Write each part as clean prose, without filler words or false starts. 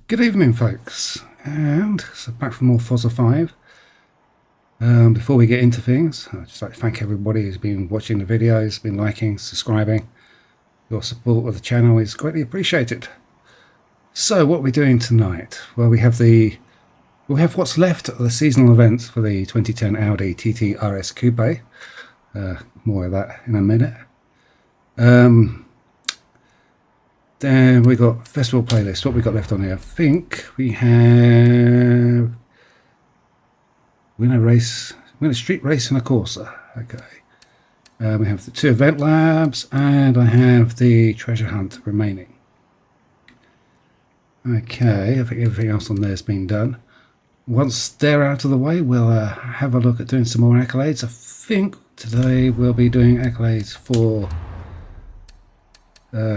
Good evening, folks, and so back for more Forza 5. Before we get into things, I'd just like to thank everybody who's been watching the videos, been liking, subscribing. Your support of the channel is greatly appreciated. So, what are we doing tonight? Well, we have what's left of the seasonal events for the 2010 Audi TT RS Coupe. More of that in a minute. Then we got festival playlist. What we got left on here? I think we have win a street race and a Corsa. Okay. We have the 2 event labs, and I have the treasure hunt remaining. Okay, I think everything else on there has been done. Once they're out of the way, we'll have a look at doing some more accolades. I think today we'll be doing accolades for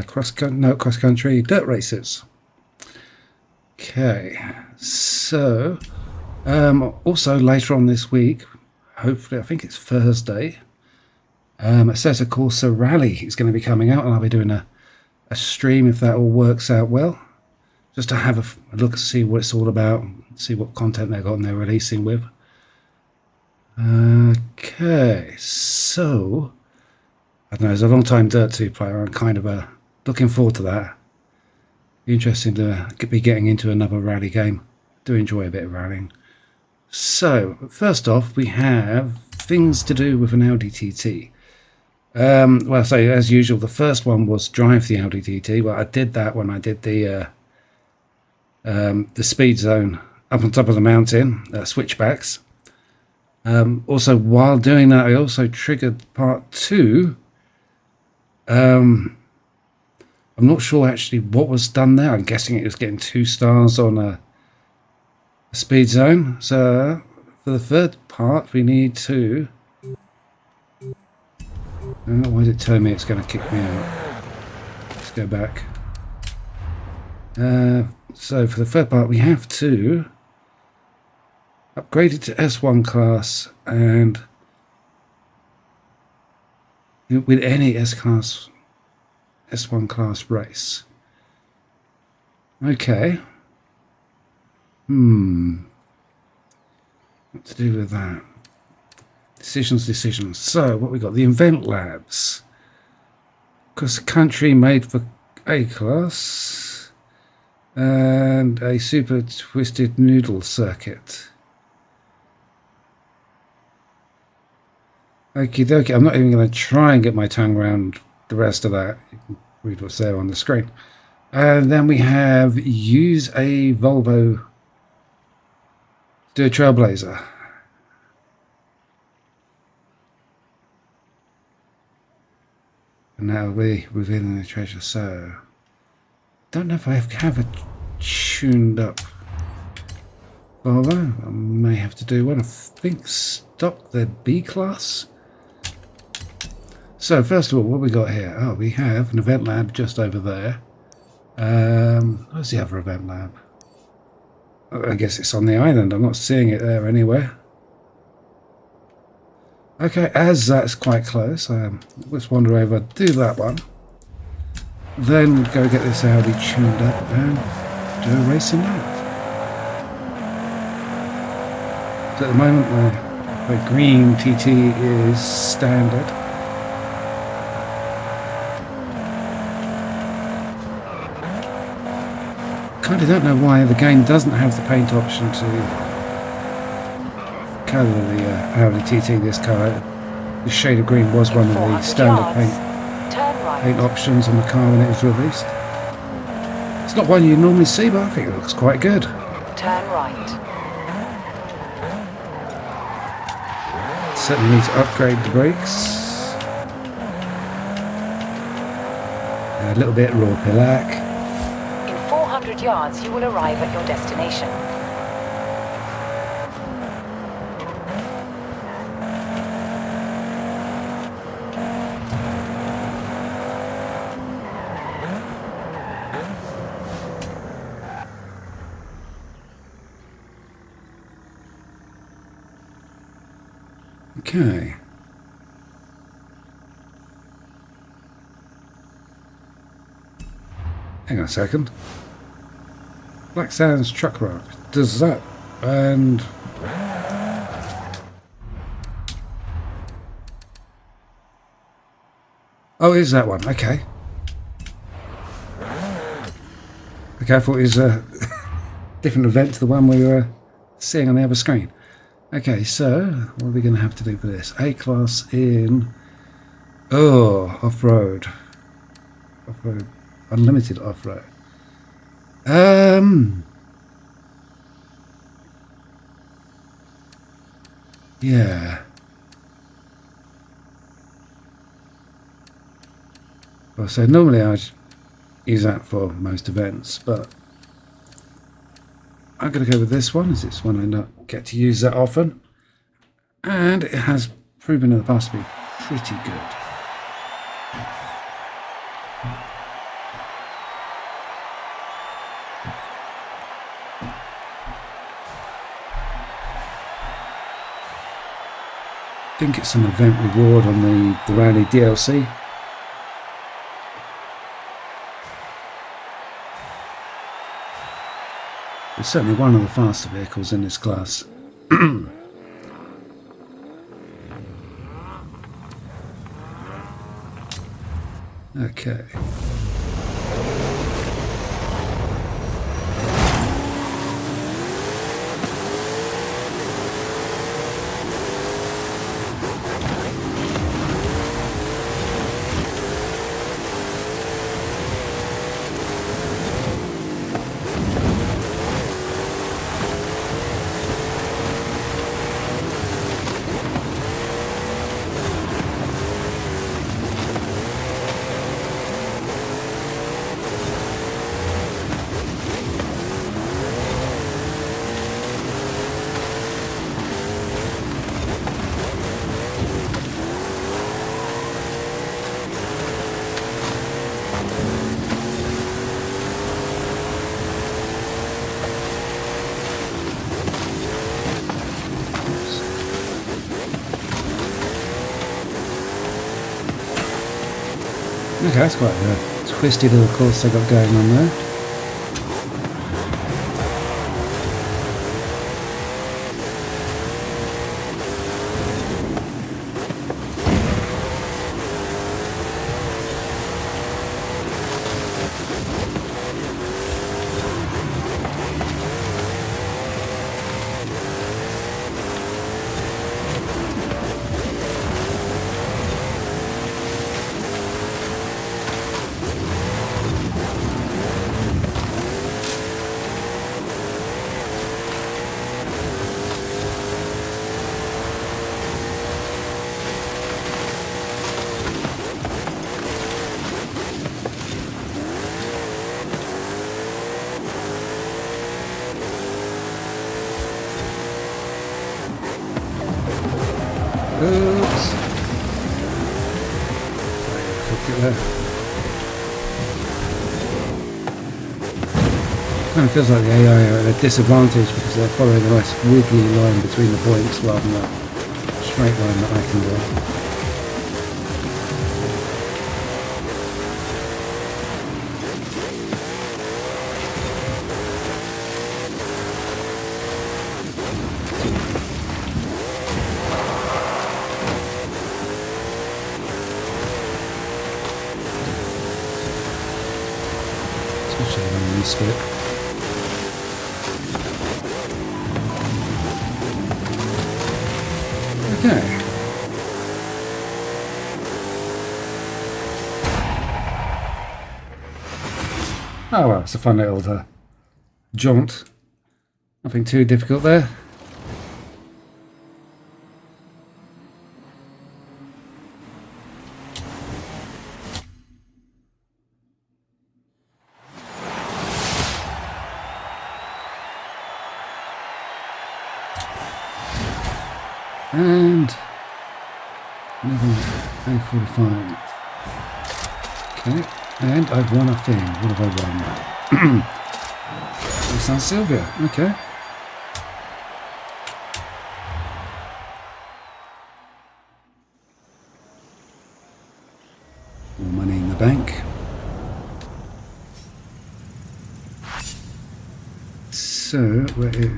cross-country dirt races. Okay, so also later on this week, hopefully, I think it's Thursday, a set of Corsa Rally is going to be coming out, and I'll be doing a stream if that all works out well, just to have a look and see what it's all about, see what content they've got and they're releasing with. Okay, so I don't know, as a long-time Dirt 2 player, I'm kind of looking forward to that. Interesting to be getting into another rally game. Do enjoy a bit of rallying. So, first off, we have things to do with an Audi TT. Well, so as usual, the first one was drive the Audi TT. Well, I did that when I did the speed zone up on top of the mountain, switchbacks. Also, while doing that, I also triggered part 2. I'm not sure actually what was done there. I'm guessing it was getting 2 stars on a speed zone. So for the third part, we need to. I don't know why did it tell me it's going to kick me out. Let's go back. So for the third part, we have to upgrade it to S1 class, and with any S1 class race. Okay. What to do with that? Decisions. So what we got? The event labs. Cross country made for A class, and a super twisted noodle circuit. Okie dokie, I'm not even going to try and get my tongue around the rest of that. You can read what's there on the screen. And then we have use a Volvo to do a Trailblazer. And now we're within the treasure, so don't know if I have a tuned up Volvo. I may have to do one. I think stock the B class. So first of all, what we got here? Oh, we have an event lab just over there. Where's the other event lab? I guess it's on the island. I'm not seeing it there anywhere. Okay, as that's quite close, let's wander over, do that one. Then go get this Audi tuned up and do a racing lap. So at the moment, the green TT is standard. I kind of don't know why the game doesn't have the paint option to colour the Audi TT this colour. The shade of green was one of the standard paint options on the car when it was released. It's not one you normally see, but I think it looks quite good. Turn right. Certainly need to upgrade the brakes. A little bit raw pillac. 400 yards, you will arrive at your destination. Okay. Hang on a second. Black Sands Truck Rock does that, and oh, is that one? Okay. Okay, I thought it was a different event to the one we were seeing on the other screen. Okay, so what are we going to have to do for this? A class in off-road, unlimited off-road. Yeah. Well, so normally I'd use that for most events, but I'm going to go with this one, as it's one I don't get to use that often, and it has proven in the past to be pretty good. I think it's an event reward on the Rally DLC. It's certainly one of the faster vehicles in this class. Okay. Okay, that's quite a twisty little course they got going on there. Oops. Kind of feels like the AI are at a disadvantage because they're following a nice wiggly line between the points rather than a straight line that I can do. Especially when you skip. Okay. Oh well, it's a fun little jaunt. Nothing too difficult there. And another A45. Okay, and I've won a thing. What have I won? San Silvia. Okay. More money in the bank. So, where is...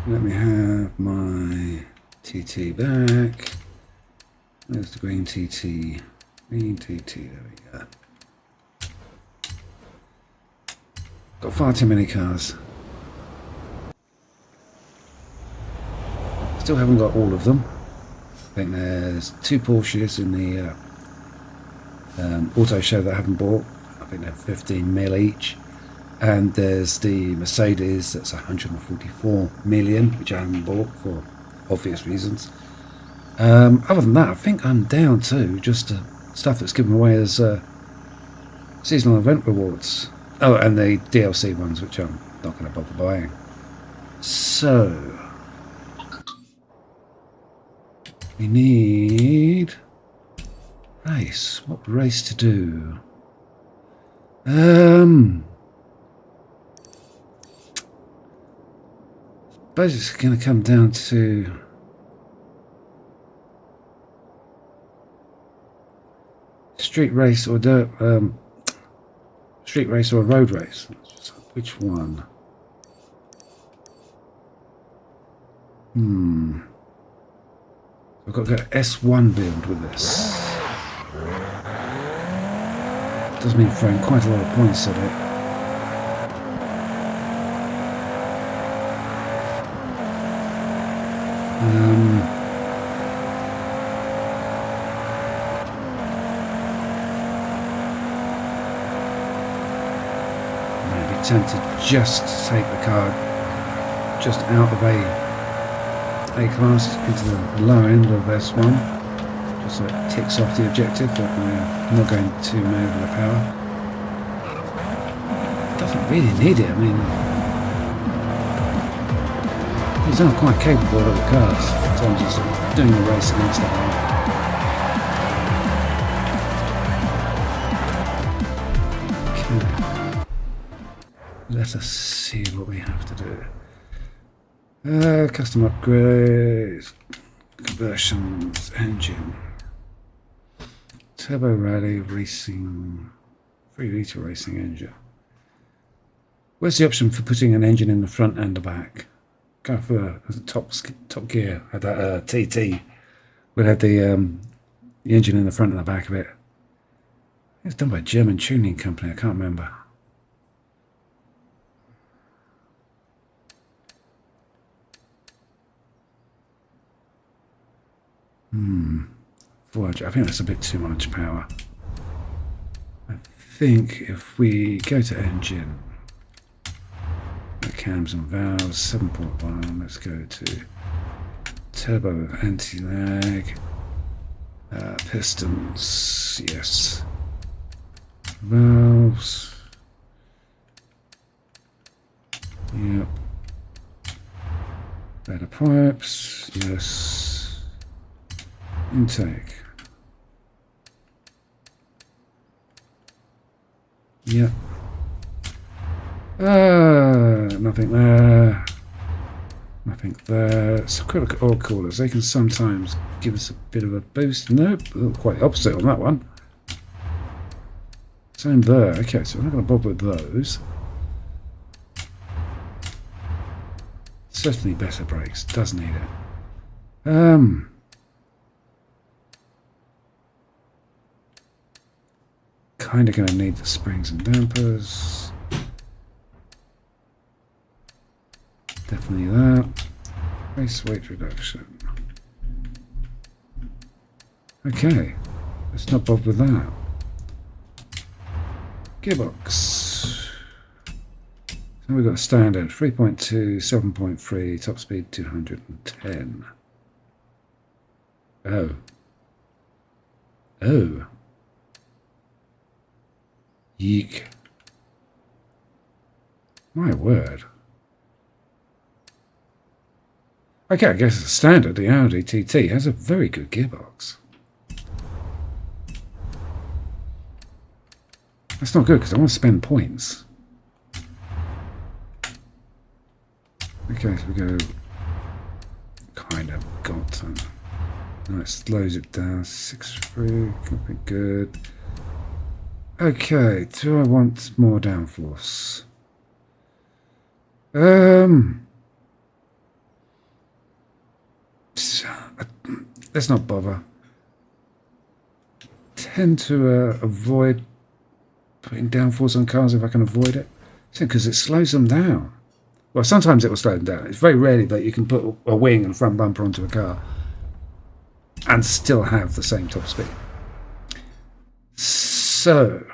Let me have my TT back. There's the green TT. Green TT, there we go. Got far too many cars. Still haven't got all of them. I think there's 2 Porsches in the auto show that I haven't bought. I think they're 15 mil each. And there's the Mercedes that's 144 million, which I haven't bought for obvious reasons. Other than that, I think I'm down to just stuff that's given away as seasonal event rewards. Oh, and the DLC ones, which I'm not going to bother buying. So, we need race. What race to do? Suppose it's going to come down to street race or street race or a road race. Which one? I've got to go S1 build with this. Does mean throwing quite a lot of points at it. Maybe tempted just to take the car just out of A class into the lower end of S1, just so it ticks off the objective, but I'm not going to over the power. Doesn't really need it. I mean, these aren't quite capable of the cars in terms of, sort of doing the race against that one. Okay. Let us see what we have to do. Custom upgrades, conversions, engine, turbo rally racing, 3-litre racing engine. Where's the option for putting an engine in the front and the back? Go for top gear. Had that TT. We had the engine in the front and the back of it. It's done by a German tuning company. I can't remember. Forza. I think that's a bit too much power. I think if we go to engine, cams and valves, 7.1, let's go to turbo with anti-lag, pistons, yes, valves, yep, better pipes, yes, intake, yep. Nothing there. Nothing there. So quick oil coolers. They can sometimes give us a bit of a boost. Nope, quite the opposite on that one. Same there. Okay, so we're not going to bother with those. Certainly better brakes. Does need it. Kind of going to need the springs and dampers. Definitely that. Race weight reduction. Okay, let's not bother with that. Gearbox. So we've got a standard 3.2, 7.3, top speed 210. Oh. Oh. Yeek. My word. Okay, I guess it's standard. The Audi TT has a very good gearbox. That's not good because I want to spend points. Okay, so we go kind of got to. No, it slows it down. 6.3 could be good. Okay, do I want more downforce? Let's not bother. Tend to avoid putting downforce on cars if I can avoid it, because it slows them down. Well, sometimes it will slow them down. It's very rarely that you can put a wing and front bumper onto a car and still have the same top speed. So,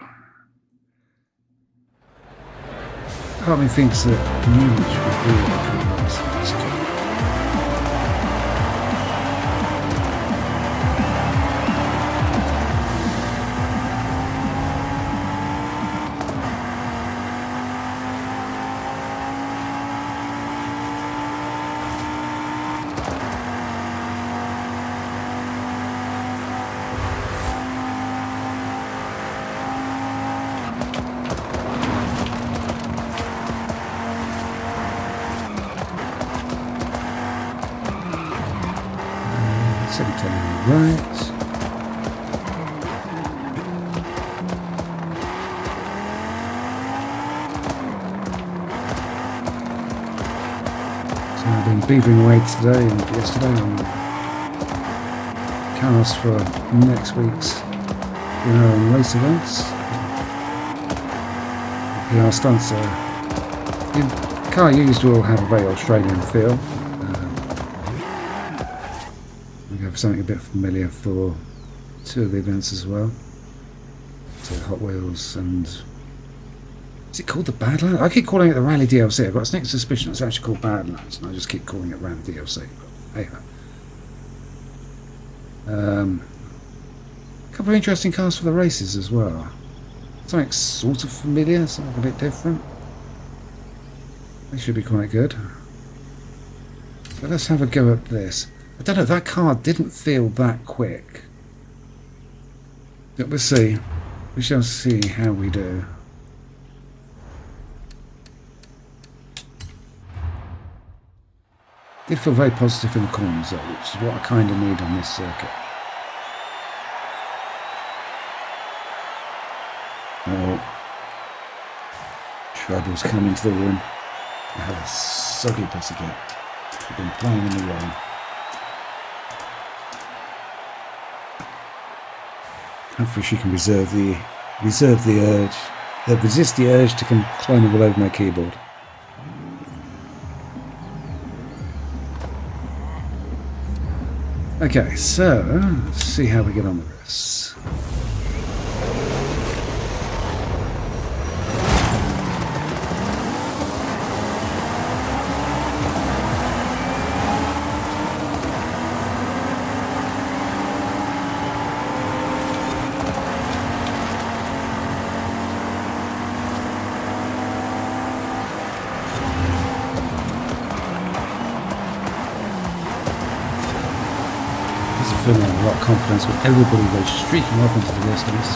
part of me thinks that Munich would be a good race in this car. Right. So I've been beavering away today and yesterday on cars for next week's race events. PR stunts the car used will have a very Australian feel. Something a bit familiar for two of the events as well. So Hot Wheels and... is it called the Badlands? I keep calling it the Rally DLC. I've got a sneaking suspicion it's actually called Badlands, and I just keep calling it Rally DLC. But hey ho. A couple of interesting cars for the races as well. Something sort of familiar, something a bit different. They should be quite good. So let's have a go at this. I don't know, that car didn't feel that quick. But we'll see. We shall see how we do. Did feel very positive in the corners though, which is what I kind of need on this circuit. Oh. Trouble's come into the room. I have a soggy pussycat. I've been playing in the rain. Hopefully she can resist the urge to come climbing all over my keyboard. Okay, so let's see how we get on with this. Feeling a lot of confidence with everybody goes streaking off into the distance.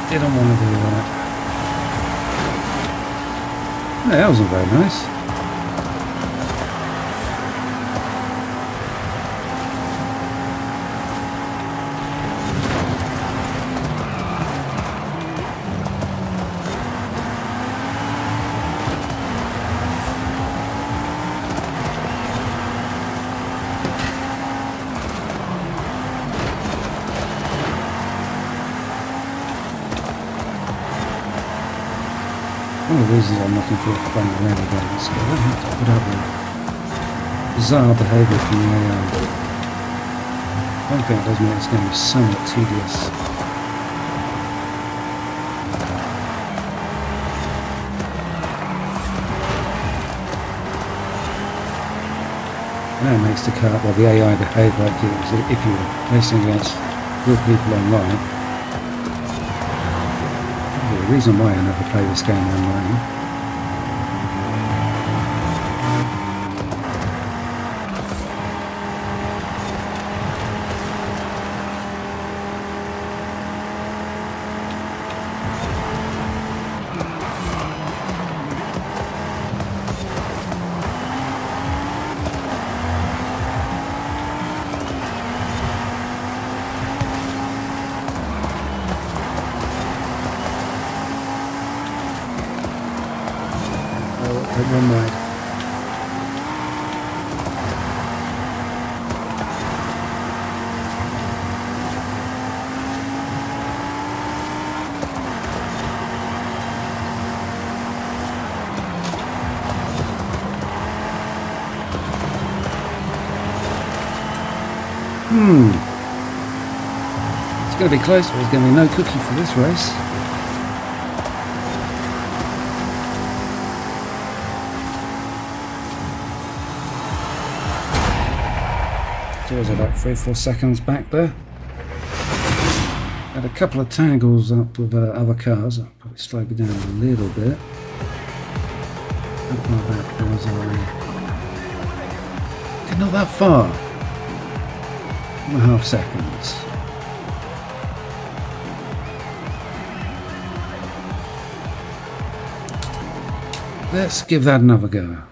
Didn't want to do that. No, that wasn't very nice. One of the reasons I'm looking for playing around again is I don't have to put up with bizarre behaviour from the AI. One thing that does make this game somewhat tedious. And that makes the car, well, the AI behave like it is if you're racing against real people online. The reason why I never play this game online. One wide. It's going to be close, but there's going to be no cookie for this race. So it was about 3 or 4 seconds back there. Had a couple of tangles up with other cars. That probably slowed me down a little bit. How far back was I? Okay, not that far. 1.5 seconds. Let's give that another go.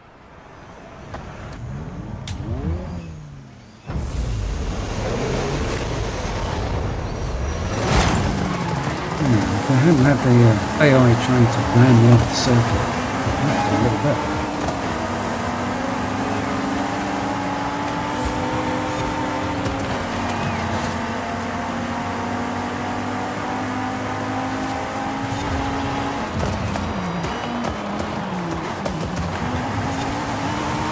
If I hadn't had the AI trying to ram me off the circuit, that would be a little better.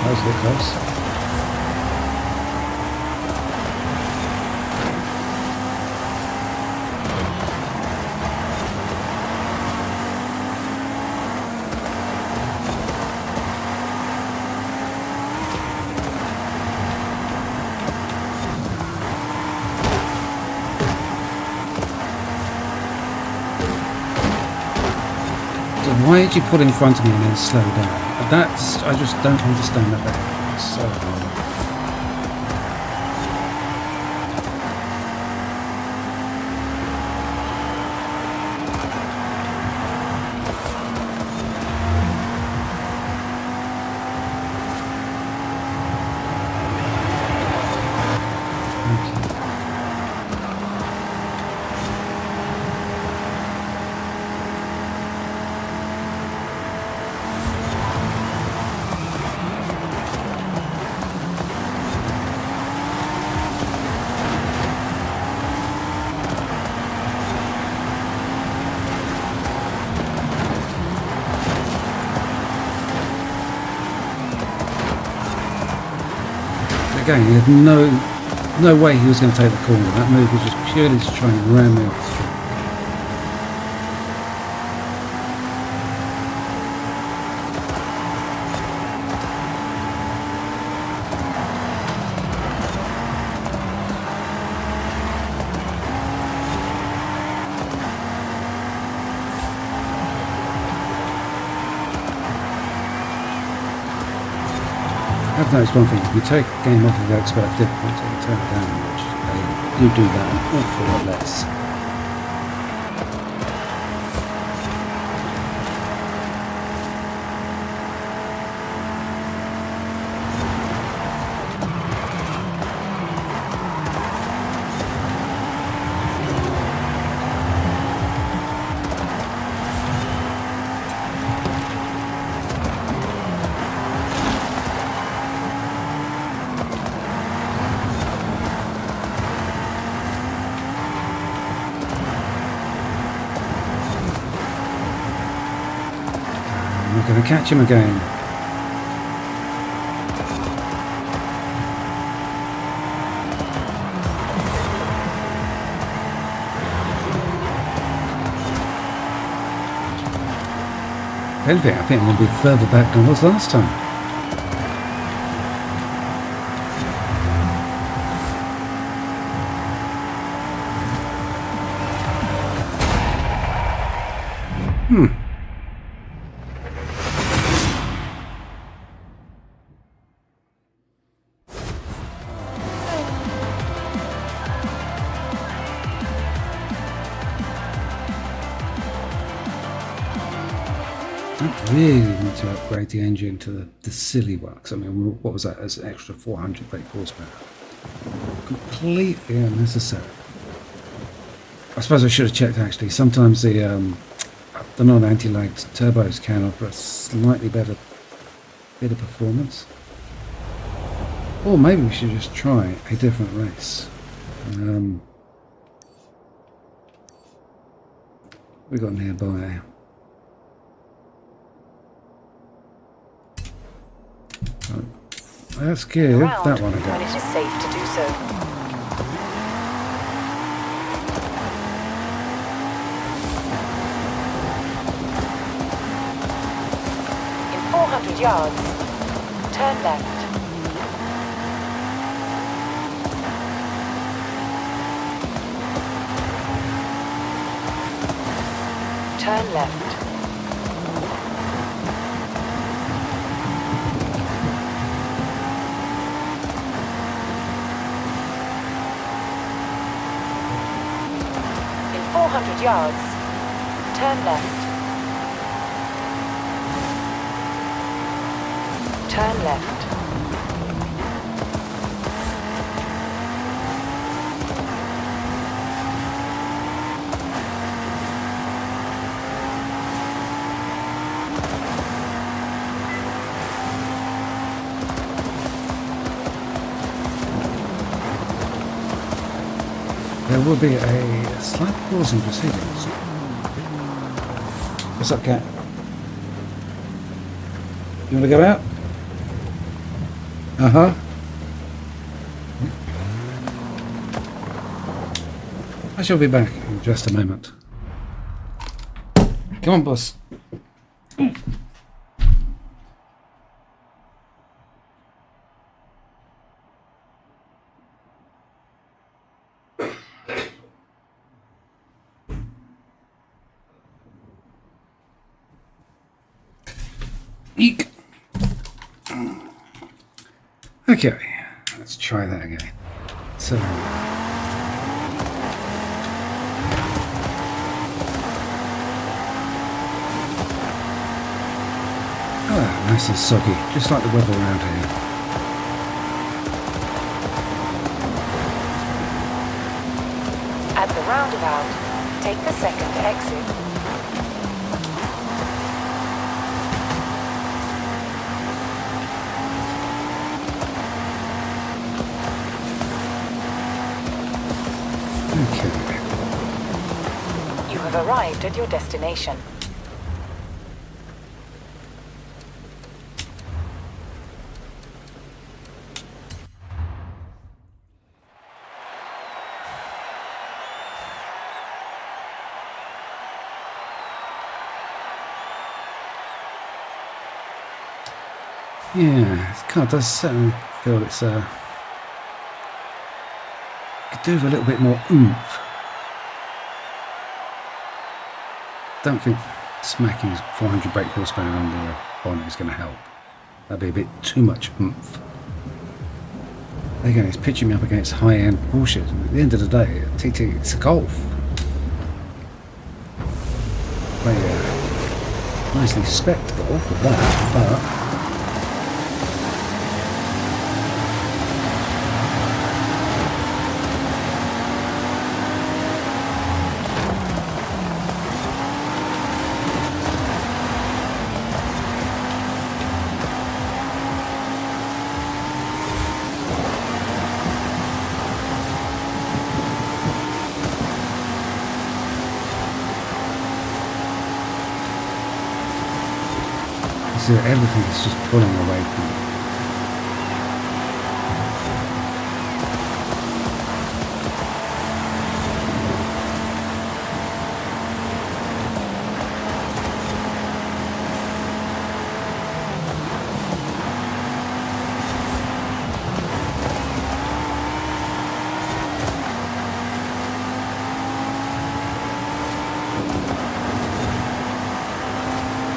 That was a bit close. Why did you put in front of me and then slow down? That's, I just don't understand that behavior. It's so hard. Again, he had no way he was going to take the corner. That move was just purely to try and ram me off the track. I've noticed one thing, if you take a game off of the expert difficulty and turn it down, which you do that an awful lot less. We're going to catch him again. If anything, I think I'm going to be further back than I was last time. Don't really need to upgrade the engine to the silly works. I mean, what was that? As an extra 400 brake horsepower. Completely unnecessary. I suppose I should have checked actually. Sometimes the non-anti-lag turbos can offer a slightly better bit of performance. Or maybe we should just try a different race. We got nearby. Let's give that one a go. When it is safe to do so. In 400 yards, turn left. Turn left. In 400 yards, turn left. Turn left. There will be a slight pause in proceedings. What's up, Cat? You want to go out? Uh-huh. I shall be back in just a moment. Come on, boss. Eek. Okay, let's try that again. So, nice and soggy, just like the weather around here. At the roundabout, take the second exit. Okay. You have arrived at your destination. Yeah, this car does certainly feel it's could do with a little bit more oomph. Don't think smacking 400 brake horsepower under the bonnet is going to help. That'd be a bit too much oomph. Again, it's pitching me up against high-end Porsches. And at the end of the day, TT, it's a Golf. Very nicely spec'd Golf with that, but so everything is just pulling away from me.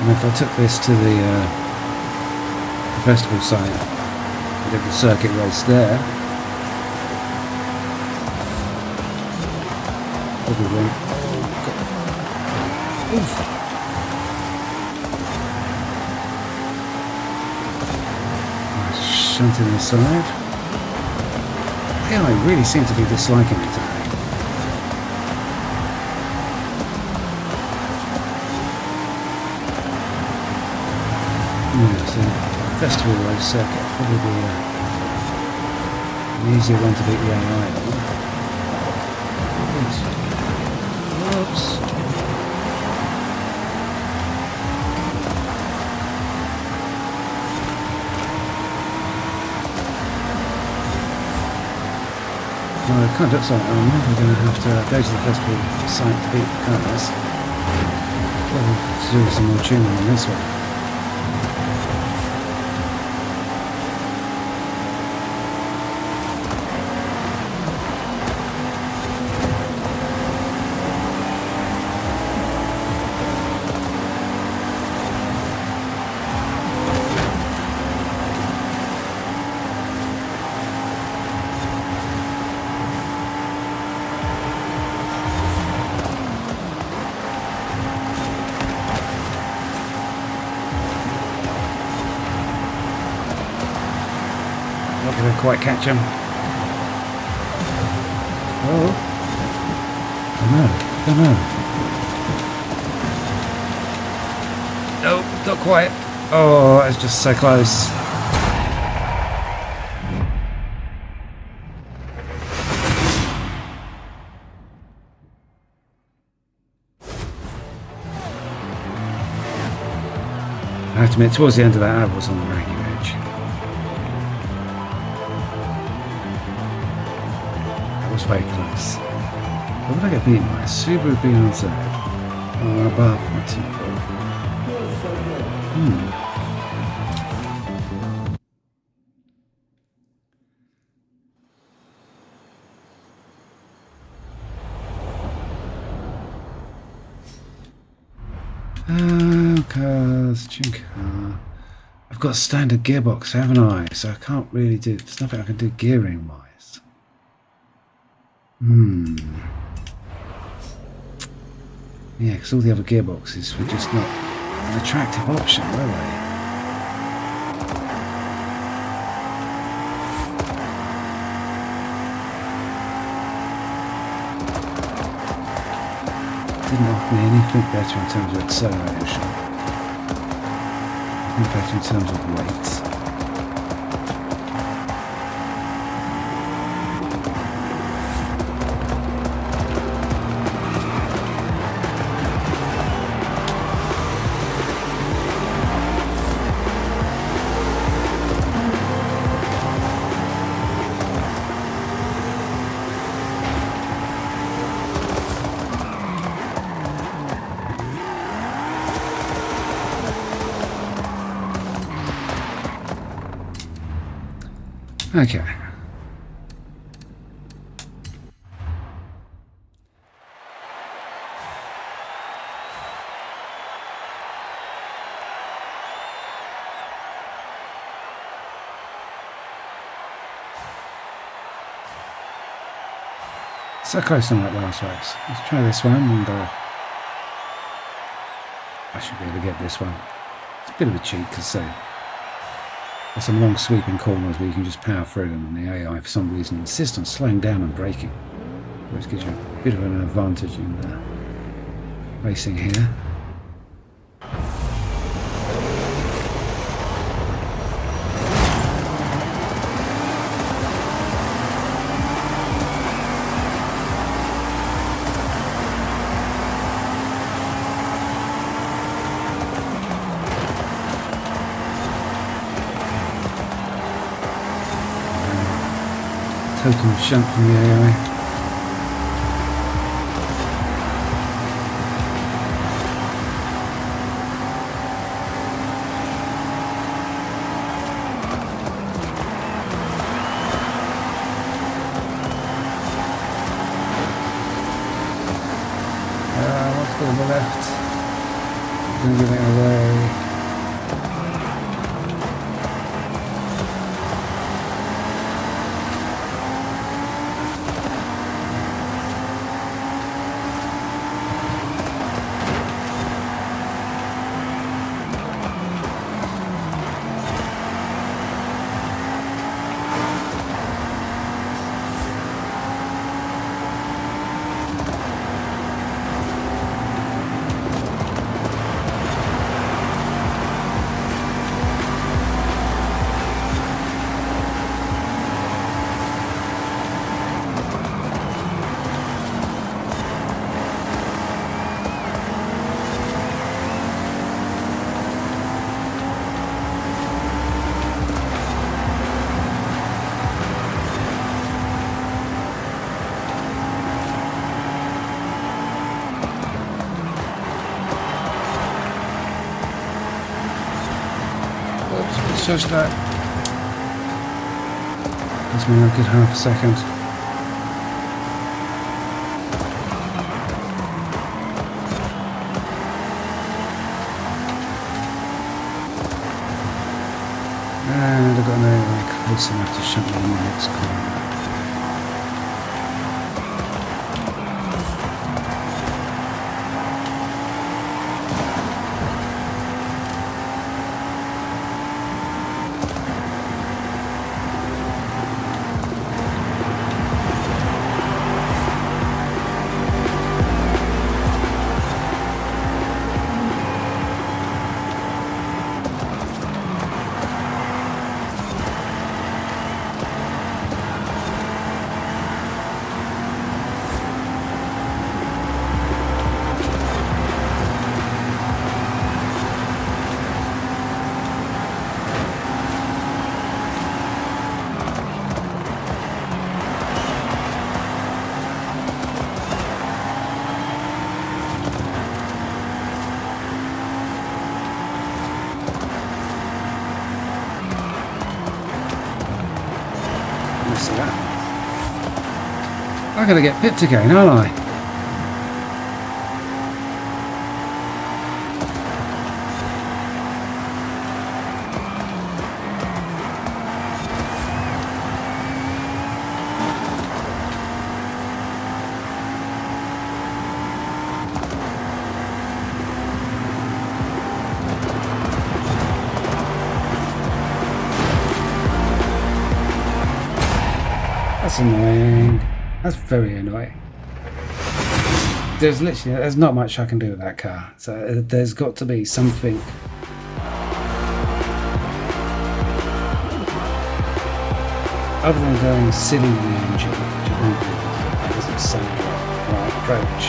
And if I took this to the festival site, I did the circuit race there, probably won't. Oof. Shunting the side. Yeah, I really seem to be disliking it today. Yeah, so festival race circuit probably be an easier one to beat the AI on. Whoops. Well, it kind of looks like I'm never going to have to go to the festival site to beat the cars. Well, to do some more tuning on this one. Not going to quite catch him. Oh. Don't know. Nope, not quite. Oh, it's just so close. I have to admit, towards the end of that, I was on the ragged edge. That was very close. What did I get beaten by? Subaru B1Z. Oh, above, not too far. Cars, tune car. I've got a standard gearbox, haven't I? So I can't really do. There's nothing I can do gearing wise. Yeah, because all the other gearboxes were just not an attractive option, were they? Didn't offer me anything better in terms of acceleration. Anything better in terms of weight. Okay. So close on that last race. Let's try this one, and I should be able to get this one. It's a bit of a cheat because there's some long sweeping corners where you can just power through them, and the AI for some reason insists on slowing down and braking, which gives you a bit of an advantage in racing here. Total shunt from the AI. Let's go on the left. Gonna give it away. Just that. Gives me a good half a second. And I've got no like close enough to shut me in the next corner. I'm going to get pipped again, aren't I? That's annoying. That's very annoying. There's not much I can do with that car. So there's got to be something. Other than going silly with the engine, which I don't think that doesn't sound like the right approach.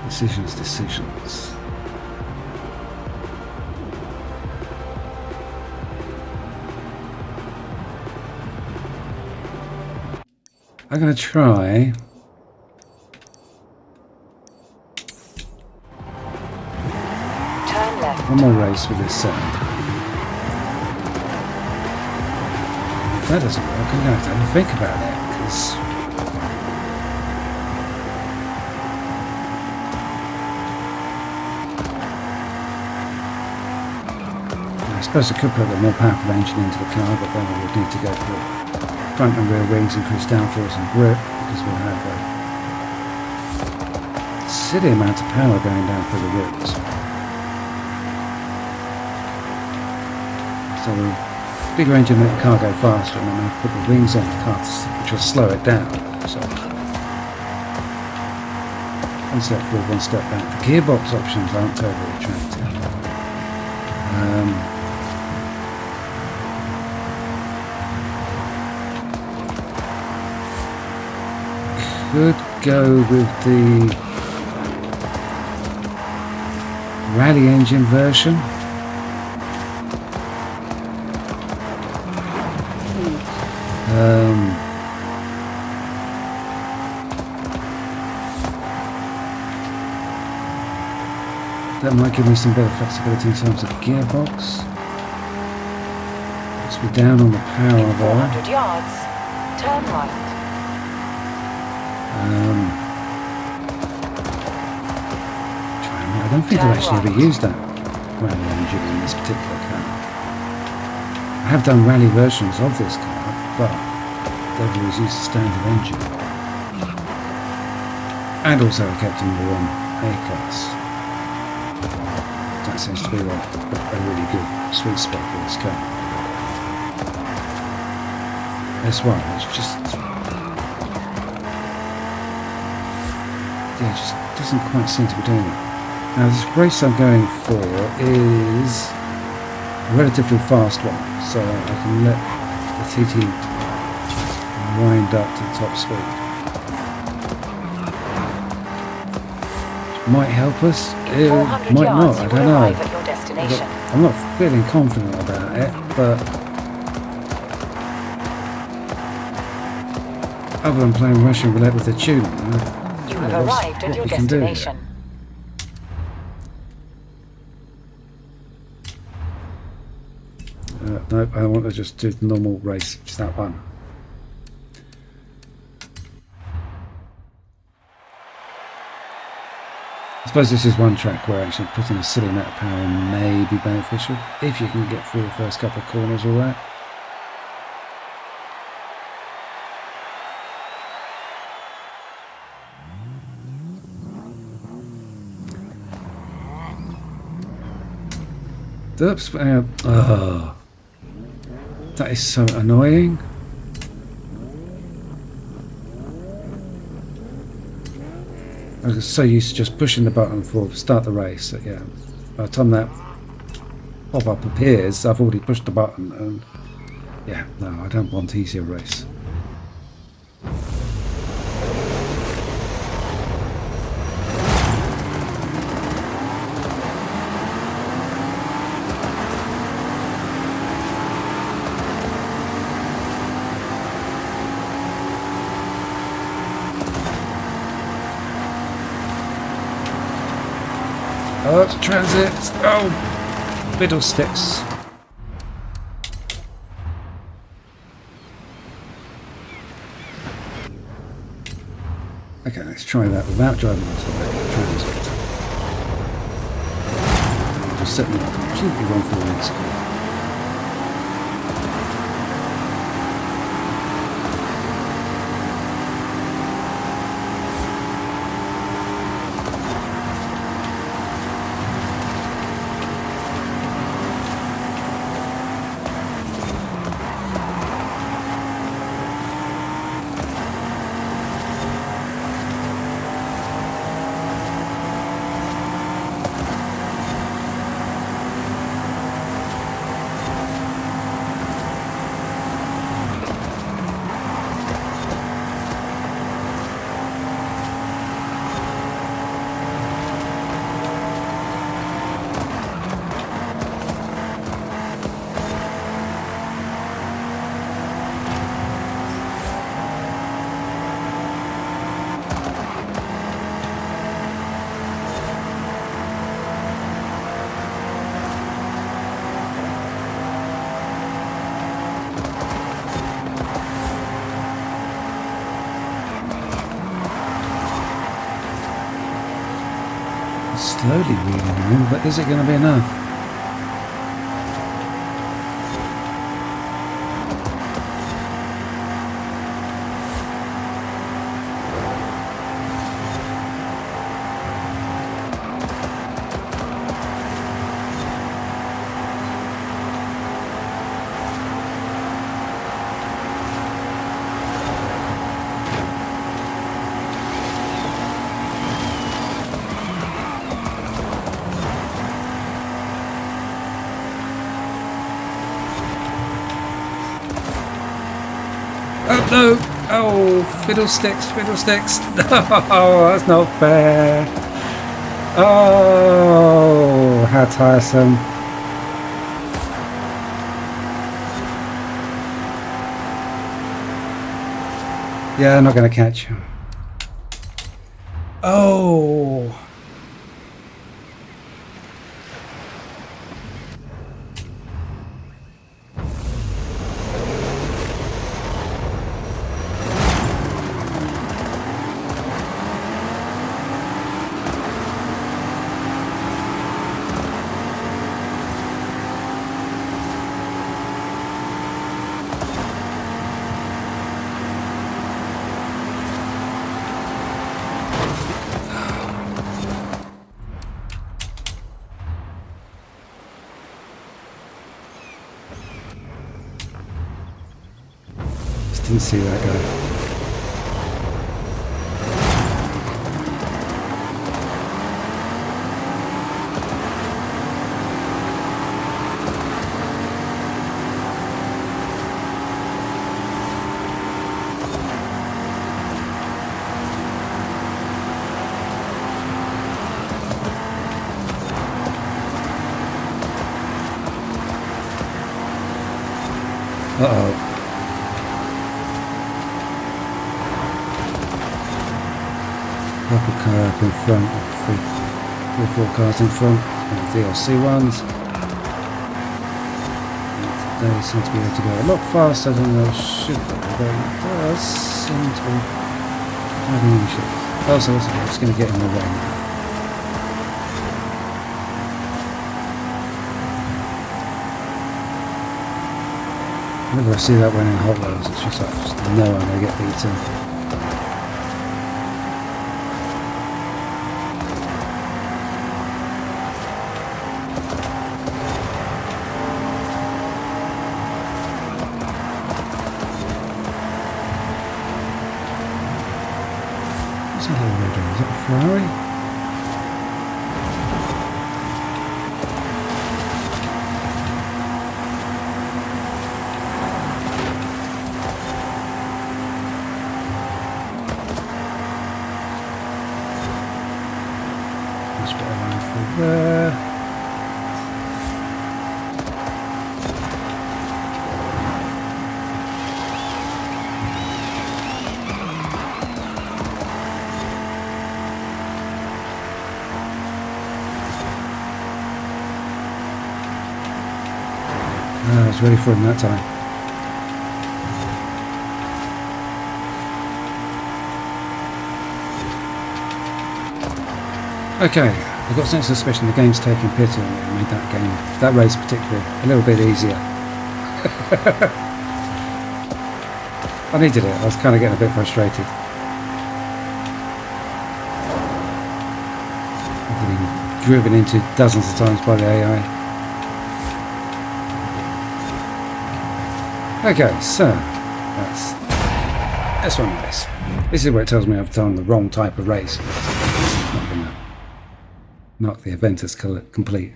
Decisions. I'm going to try turn left. one more race with this side. If that doesn't work, I'm going to have to think about it, because I suppose I could put a more powerful engine into the car, but then I would need to go for front and rear wings, increase downforce and grip, because we'll have a silly amount of power going down through the wheels. So the bigger engine make the car go faster, and then I have to put the wings on the car, which will slow it down. So one step forward, one step back. The gearbox options aren't terribly attractive. Could go with the rally engine version. That might give me some better flexibility in terms of gearbox. Must be down on the power In there. 400 yards, turn right. I don't think I've Turn actually ever right. used that rally engine in this particular car. I have done rally versions of this car, but they've always used the standard engine. And also I kept in the A-class. That seems to be a really good sweet spot for this car. S1, it's just... yeah, it just doesn't quite seem to be doing it. Now this race I'm going for is a relatively fast one, so I can let the TT wind up to the top speed. Might help us, it 400 might yards, not, I you don't will know. arrive at your destination. I'm not feeling confident about it, but other than playing Russian roulette with the tuner, You have arrived at your destination. No, I want to just do the normal race, just that one. I suppose this is one track where actually putting a silly amount of power in may be beneficial, if you can get through the first couple of corners all right. Oops, oh, that is so annoying. I was so used to just pushing the button for start the race that, yeah, by the time that pop-up appears, I've already pushed the button, and yeah, no, I don't want easier race. Oh, transit! Oh, fiddlesticks! Okay, let's try that without driving onto the back of the transit. I'll just set me up completely wrong for the next corner. Slowly reading in, but is it going to be enough? Oh no! Oh, fiddlesticks, fiddlesticks! No, that's not fair! Oh, how tiresome! Yeah, I'm not going to catch him. Oh! Didn't see that guy. Uh-oh. Purple car up in front, three or four cars in front, DLC ones. And they seem to be able to go a lot faster than they should be, although it does seem to be having issues. Also, it's going to get in the way. Whenever I see that one in hot loads, it's just like, I know I'm going to get beaten. What's that little red one? Is that a Ferrari? There. I was ready for him that time. Okay, I've got some suspicion the game's taking pity on me and made that race particularly a little bit easier. I needed it, I was kind of getting a bit frustrated. I've been driven into dozens of times by the AI. Okay, so that's one race. This is where it tells me I've done the wrong type of race. It's not going to knock the event as complete.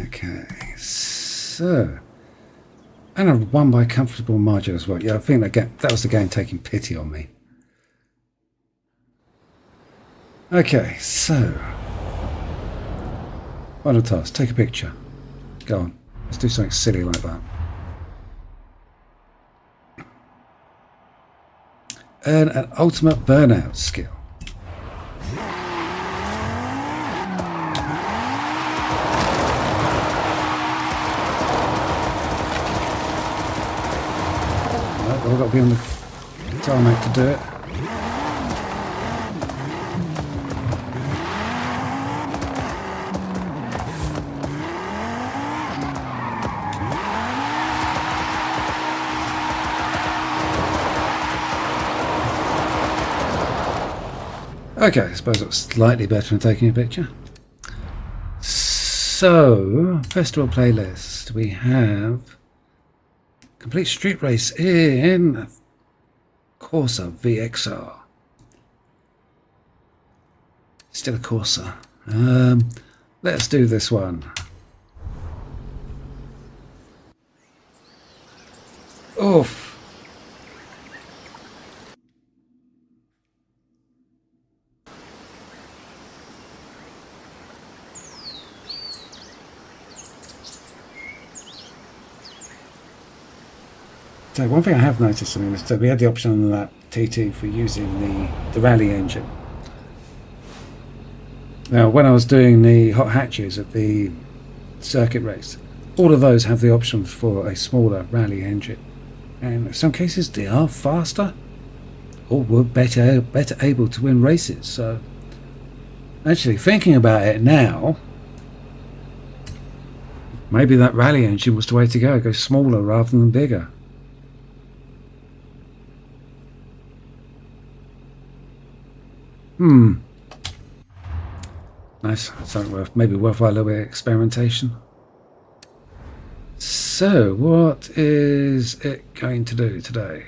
Okay, so and I won by a comfortable margin as well. Yeah, I think that was the game taking pity on me. Okay, so final task, take a picture. Go on, let's do something silly like that. Earn an ultimate burnout skill. Right, well, I've got to be on the tarmac to do it. Okay, I suppose it was slightly better than taking a picture. So, festival playlist. We have complete street race in Corsa VXR. Still a Corsa. Let's do this one. Oof. So one thing I have noticed is that we had the option on that TT for using the rally engine. Now, when I was doing the hot hatches at the circuit race, all of those have the option for a smaller rally engine, and in some cases they are faster, or were better able to win races. So, actually, thinking about it now, maybe that rally engine was the way to go smaller rather than bigger. Nice. Something maybe worthwhile a little bit of experimentation. So, what is it going to do today?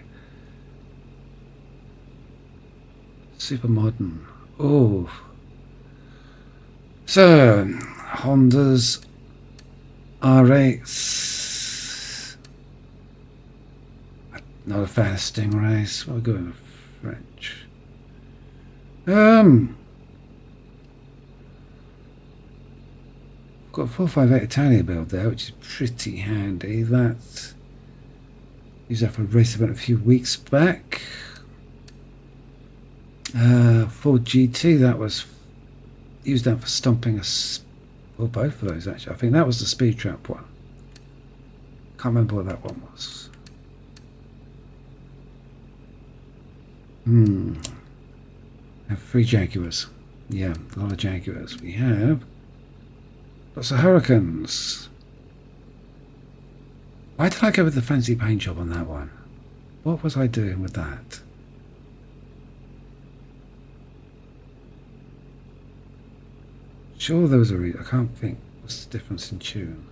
Super modern. Oh. So, Honda's R8. Not a fan of Stingrays. We'll go with French. Got a 458 Italian build there, which is pretty handy. That used that for a race event a few weeks back. Ford GT, that was used that for stomping well, both of those actually. I think that was the Speed Trap one. Can't remember what that one was. Have 3 Jaguars. Yeah, a lot of Jaguars. We have lots of Hurricanes. Why did I go with the fancy paint job on that one? What was I doing with that? Sure, there was a I can't think. What's the difference in tune?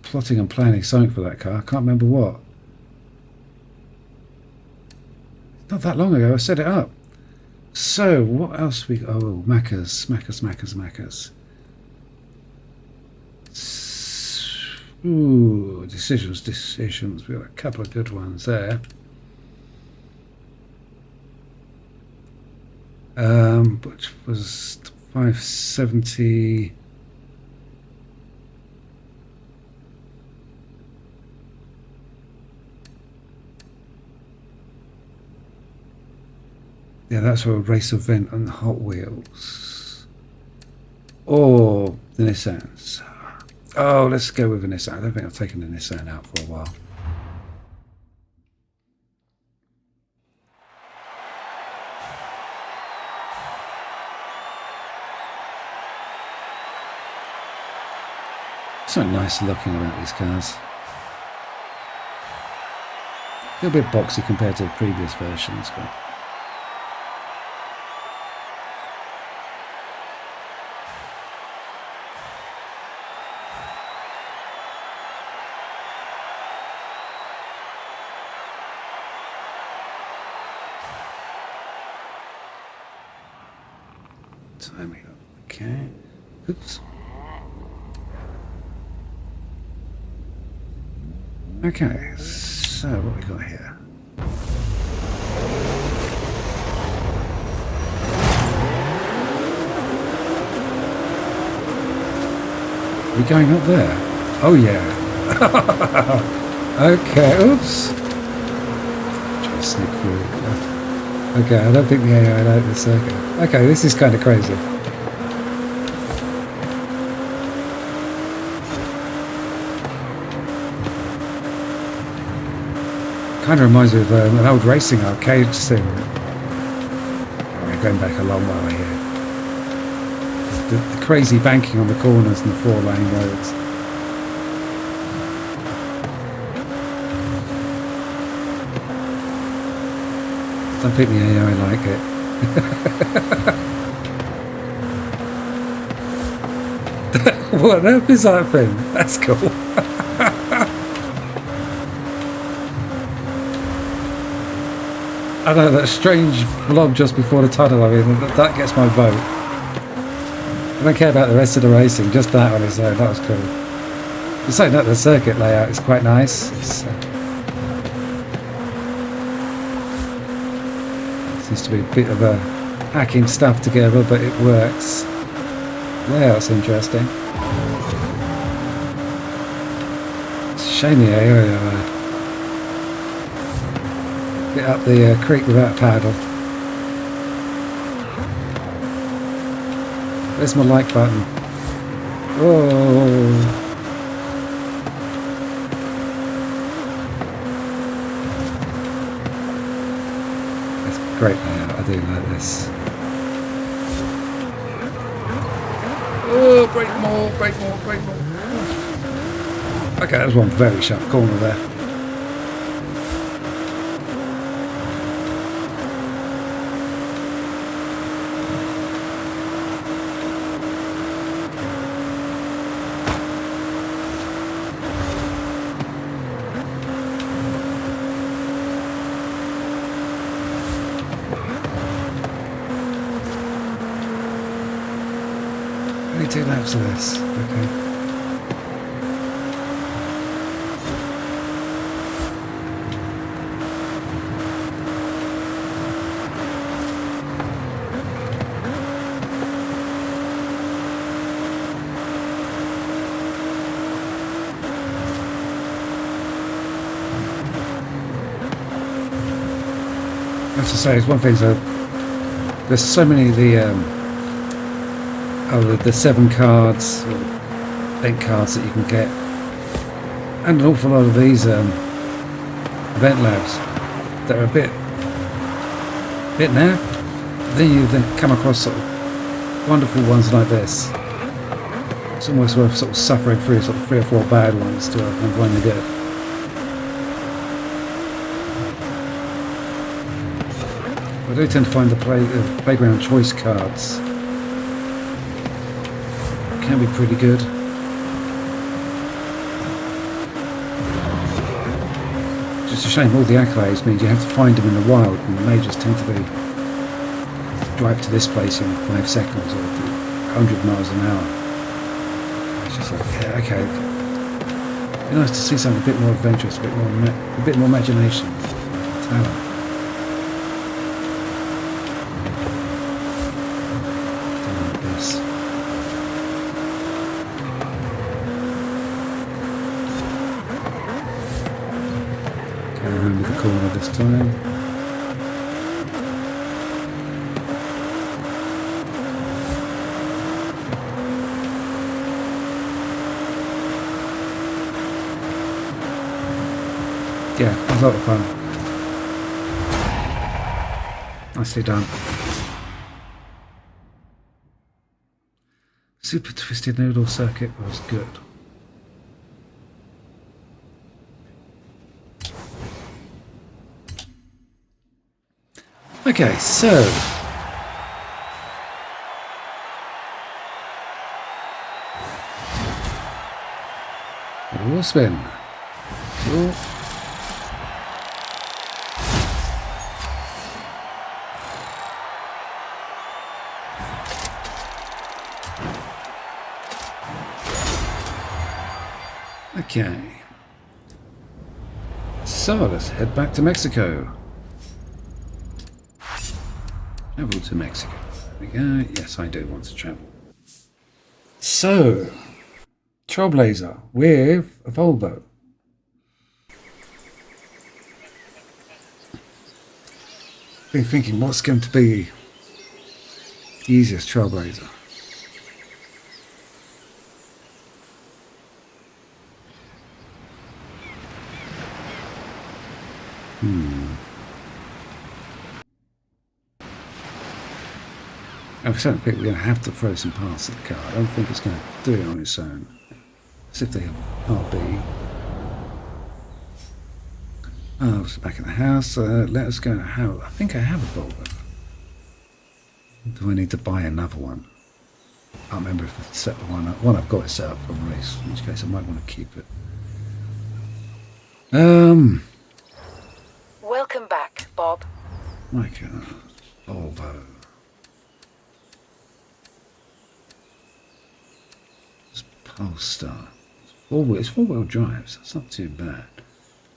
Plotting and planning something for that car. I can't remember what. Not that long ago, I set it up. So, what else we... Oh, Maccas. Ooh, decisions. We've got a couple of good ones there. Which was 570... Yeah, that's for a race event on Hot Wheels. Or the Nissans. Oh, let's go with a Nissan. I don't think I've taken the Nissan out for a while. So nice looking about these cars. A little bit boxy compared to the previous versions, but... timing up. Okay. Oops. Okay, so what we got here? We're going up there. Oh yeah. Okay, oops. Try to sneak through. Okay, I don't think the AI like the circuit. Okay, this is kind of crazy. Kind of reminds me of an old racing arcade sim. We're going back a long way here. The crazy banking on the corners and the 4-lane roads. I don't think the AI like it. What on earth is that thing? That's cool. I know, that strange blob just before the tunnel, I mean, that gets my vote. I don't care about the rest of the racing, just that on its own, that was cool. It's saying that the circuit layout is quite nice. Seems to be a bit of a hacking stuff together, but it works. Layout's interesting. It's a shame the area. Get up the creek without a paddle. There's my like button. Oh. Great layout, I do like this. Oh, brake more. Okay, that was one very sharp corner there. 2 laps of this. Okay. I have to say, it's one thing. So there's so many of the 7 cards, or 8 cards that you can get, and an awful lot of these event labs that are a bit naff. Then you come across sort of wonderful ones like this. It's almost worth sort of suffering through sort of 3 or 4 bad ones to have one the good. I do tend to find the playground choice cards can be pretty good. Just a shame all the accolades means you have to find them in the wild, and the majors tend to be drive to this place in 5 seconds or 100 miles an hour. It's just like, yeah, okay. It'd be nice to see something a bit more adventurous, a bit more imagination, talent. Remember the corner this time. Yeah, it was a lot of fun. Nicely done. Super Twisted Noodle circuit was good. Okay, so it will spin. Cool. Okay. So let's head back to Mexico. Travel to Mexico. There we go. Yes, I do want to travel. So, Trailblazer with a Volvo. Been thinking what's going to be the easiest Trailblazer. I certainly think we're going to have to throw some parts at the car. I don't think it's going to do it on its own. As if they have RB. Oh, it's back in the house. Let us go. How? I think I have a Volvo. Do I need to buy another one? I can't remember if I've set the one up. One I've got is set up for a race, in which case I might want to keep it. Welcome back, Bob. My God. Volvo. Polestar. It's four-wheel drive, so it's not too bad.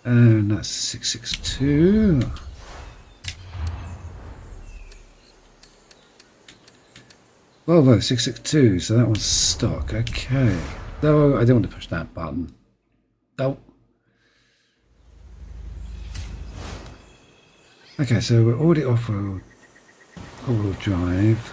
And that's 662. Volvo 662, so that one's stock. Okay. No, I don't want to push that button. No. Okay, so we're already off-road, all-wheel drive.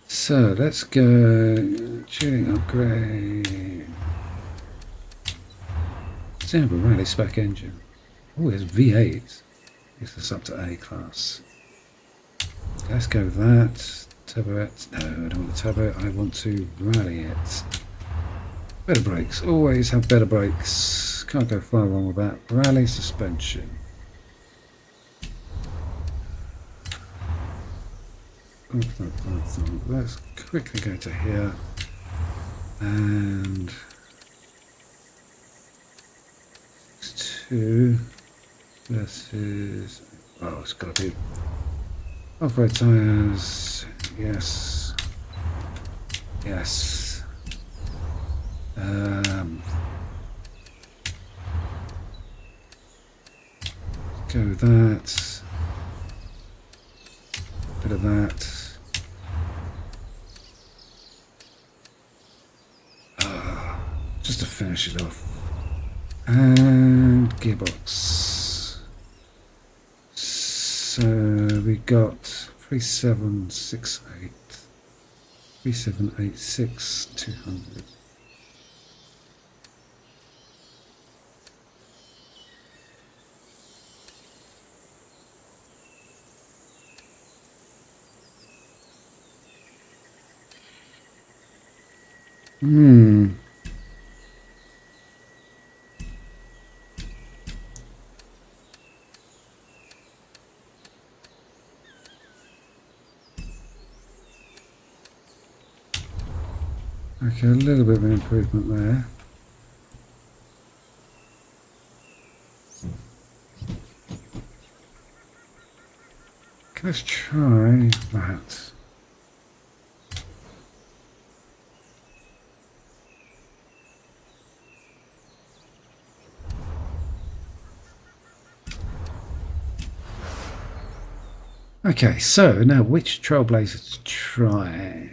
So let's go tuning upgrade. Let's have a rally spec engine. Oh, it's V8. Gets us up to A class. Let's go with that. Turbo it. No, I don't want the turbo. I want to rally it. Better brakes. Always have better brakes. Can't go far wrong with that. Rally suspension. let's quickly go to here and 2 versus, oh, it's got to be off-road tires. Yes, yes. Go with that. Bit of that. Just to finish it off. And gearbox. So we got 3768. 3786 200. Okay, a little bit of an improvement there. Okay, let's try that. Okay, so now which Trailblazer to try?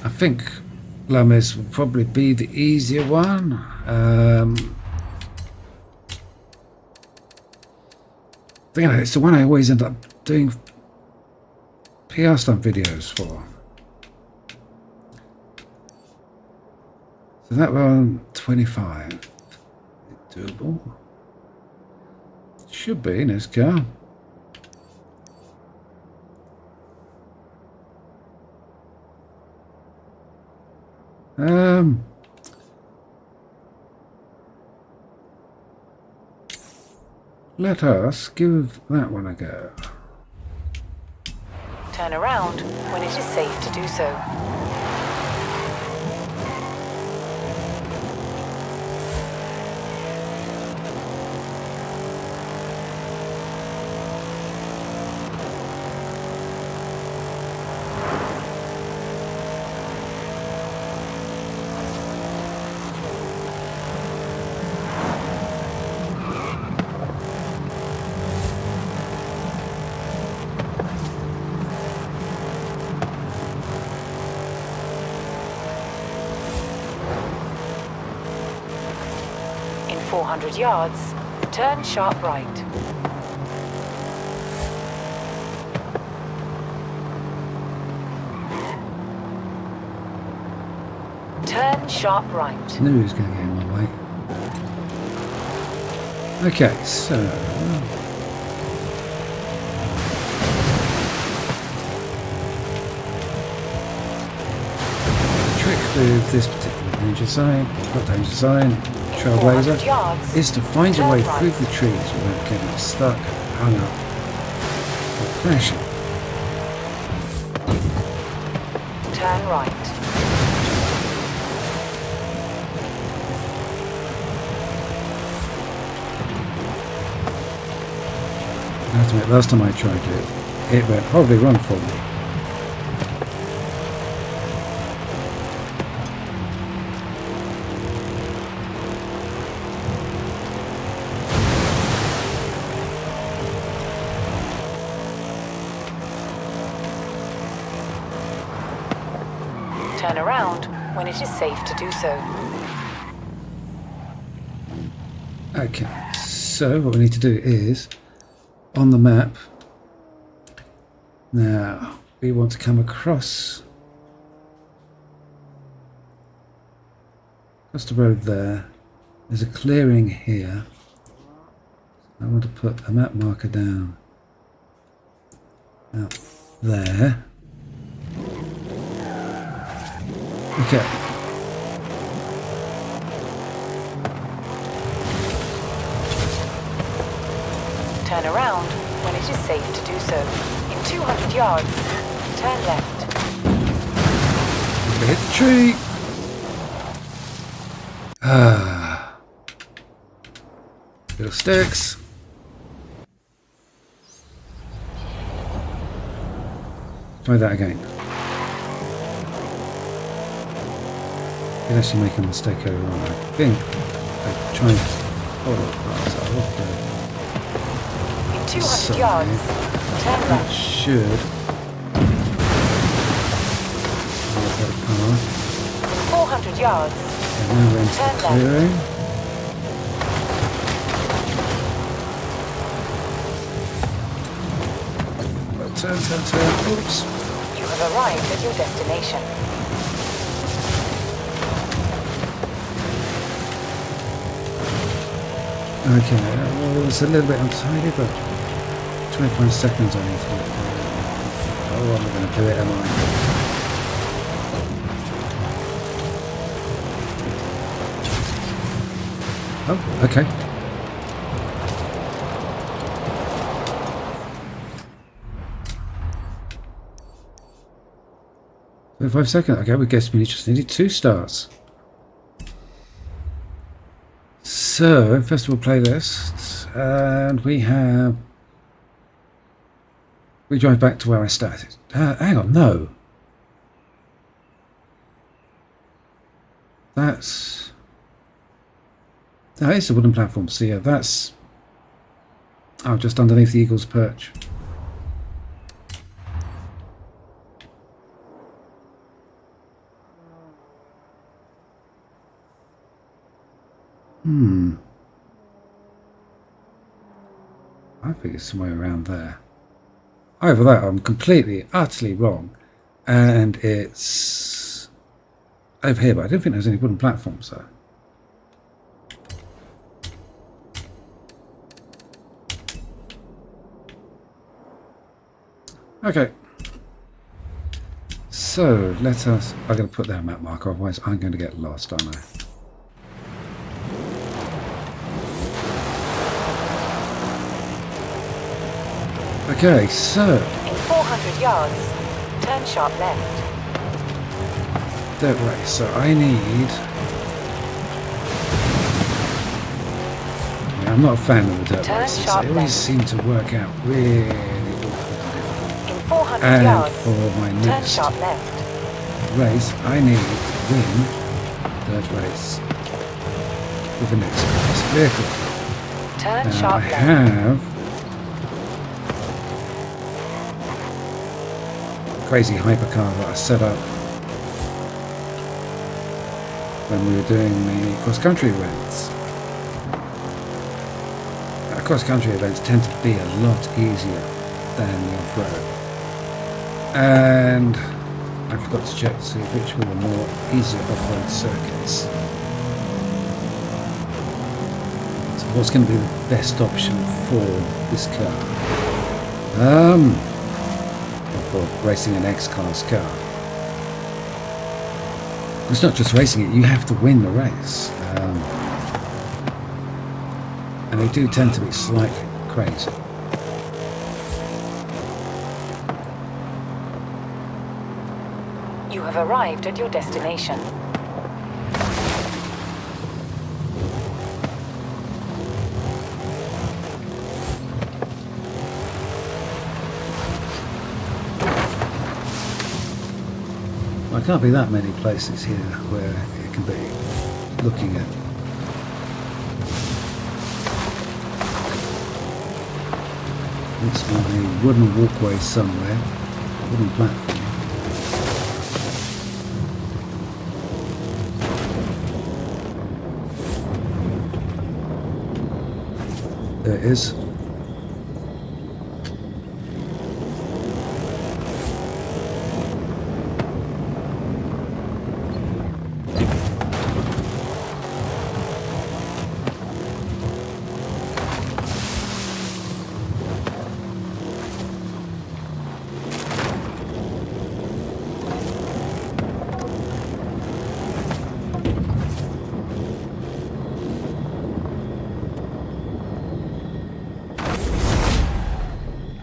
I think Lames will probably be the easier one. But, you know, it's the one I always end up doing PR stunt videos for. So that one, 25. Doable. Should be, let's go. Let us give that one a go. Turn around when it is safe to do so. In 400 yards, turn sharp right. Turn sharp right. Knew he was going to get in my way. Okay, so the trick with this particular danger sign, not danger sign, Trailblazer, is to find your way through the trees without getting stuck, hung up, or crashing. Turn right. I have to admit, last time I tried it went horribly wrong for me. Turn around when it is safe to do so. Okay, so what we need to do is, on the map, now we want to come across the road there. There's a clearing here. I want to put a map marker down out there. Okay. turn around when it is safe to do so. In 200 yards, turn left. Hit the tree. Little sticks. Try that again. Did actually make a mistake earlier on. I think I tried to follow In 200 yards, turn that left. should. In 400 yards, And now we're into turn the left. clearing. Turn. Oops. You have arrived at your destination. Okay, well, it's a little bit untidy, but 25 seconds I need to do it. Oh, I'm not going to do it, am I? Oh, okay. Five seconds. Okay, we guess we just needed 2 stars. So, festival playlist, and we drive back to where I started. Hang on, no. That is the wooden platform. So yeah, that's just underneath the Eagle's Perch. I think it's somewhere around there. Either that, I'm completely, utterly wrong, and it's over here. But I don't think there's any wooden platforms there. Okay. So let us. I'm going to put that map marker, otherwise I'm going to get lost, aren't I? Okay, so In 400 yards, turn sharp left. dirt race. So I need. I'm not a fan of the dirt Turn races. sharp They always left. seem to work out really awkward and difficult. In 400 And yards, for my turn next sharp left. race, I need to win dirt race with the next class vehicle. Turn Now I sharp left. have crazy hypercar that I set up when we were doing the cross-country events. Cross-country events tend to be a lot easier than the off-road. And I forgot to check to see which were the more easier off-road circuits. So what's going to be the best option for this car? For racing an X-Class car. It's not just racing it, you have to win the race. And they do tend to be slightly crazy. You have arrived at your destination. There can't be that many places here where it can be looking at. It's on a wooden walkway somewhere, wooden platform. There it is.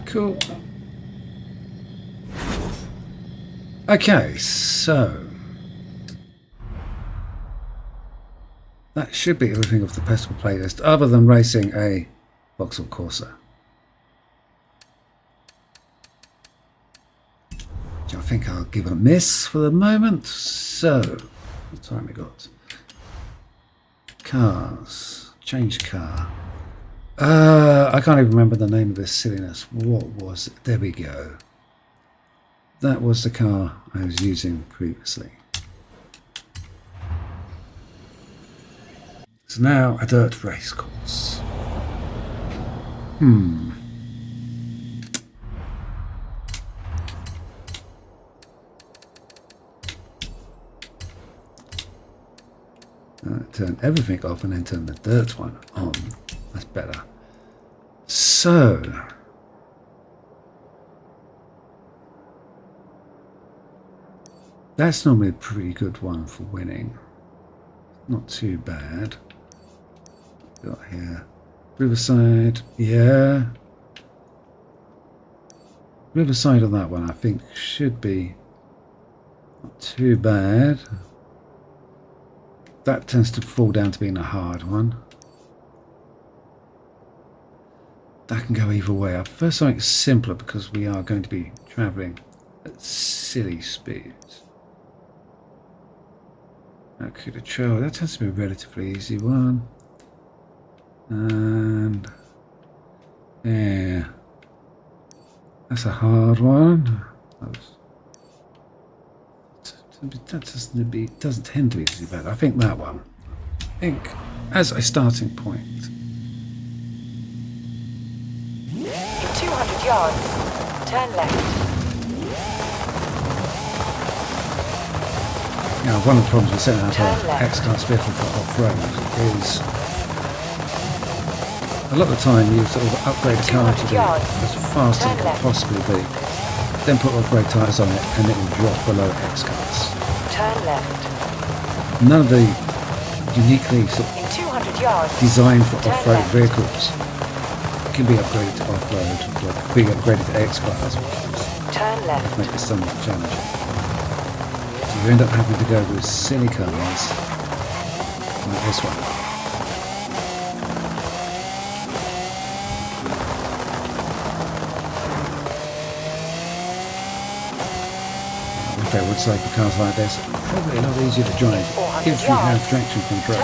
Cool. Okay, so that should be everything of the possible playlist, other than racing a Vauxhall Corsa. Which I think I'll give a miss for the moment. So, what time we got? Cars. Change car. I can't even remember the name of this silliness. What was it? There we go. That was the car I was using previously. It's now a dirt race course. Turn everything off and then turn the dirt one on. That's better. So, that's normally a pretty good one for winning. Not too bad. Got here Riverside, yeah. Riverside on that one I think should be not too bad. That tends to fall down to being a hard one. That can go either way. I prefer something simpler because we are going to be travelling at silly speeds. Okay, the trail, that tends to be a relatively easy one. And yeah, that's a hard one. That doesn't tend to be too bad. I think that one. I think as a starting point. In 200 yards, turn left. Now, one of the problems with setting up an X-Class vehicle for off-road is a lot of the time you sort of upgrade a car to be as fast as it can possibly be. Then put upgrade tyres on it and it will drop below X-Class. Turn left. None of the uniquely sort of In 200 yards, designed for turn off-road left. vehicles can be upgraded to off-road, or be upgraded to X-Class, Turn left. make it somewhat challenging. So you end up having to go with silly cars like this one. I would say for cars like this, probably a lot easier to drive if you have traction control.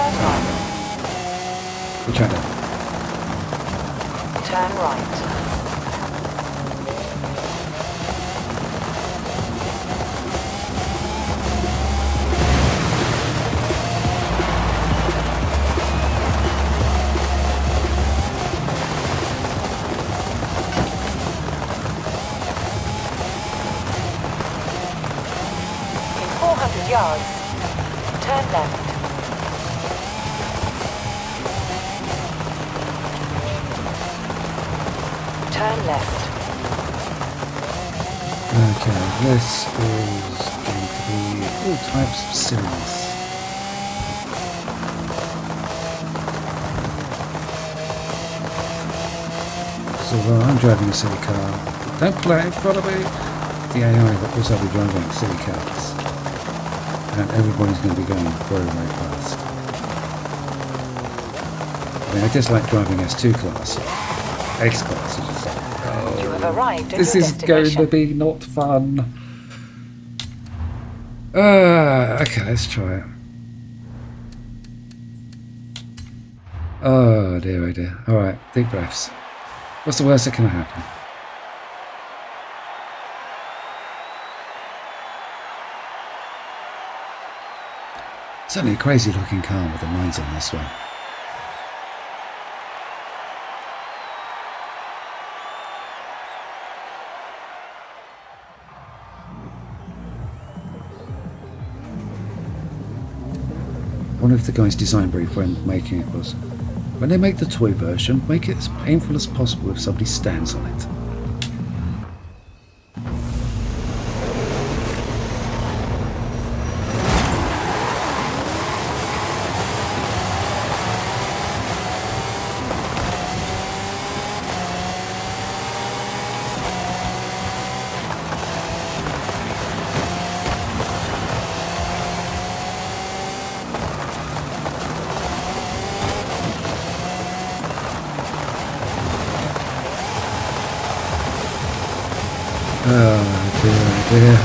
Which I don't. Turn right. Yards. Turn left. Turn left. Okay, this is going to be all types of silliness. So I'm driving a silly car. Don't play in front of me. The AI that also be driving silly cars. And everybody's going to be going very, very fast. I mean, I just like driving S2 class. X class is just like, You have arrived at this your is going destination. to be not fun. Okay, let's try it. Oh dear, oh dear. Alright, deep breaths. What's the worst that can happen? Certainly a crazy looking car with the lines on this one. I wonder if the guy's design brief when making it was, when they make the toy version, make it as painful as possible if somebody stands on it. Oh dear, oh dear.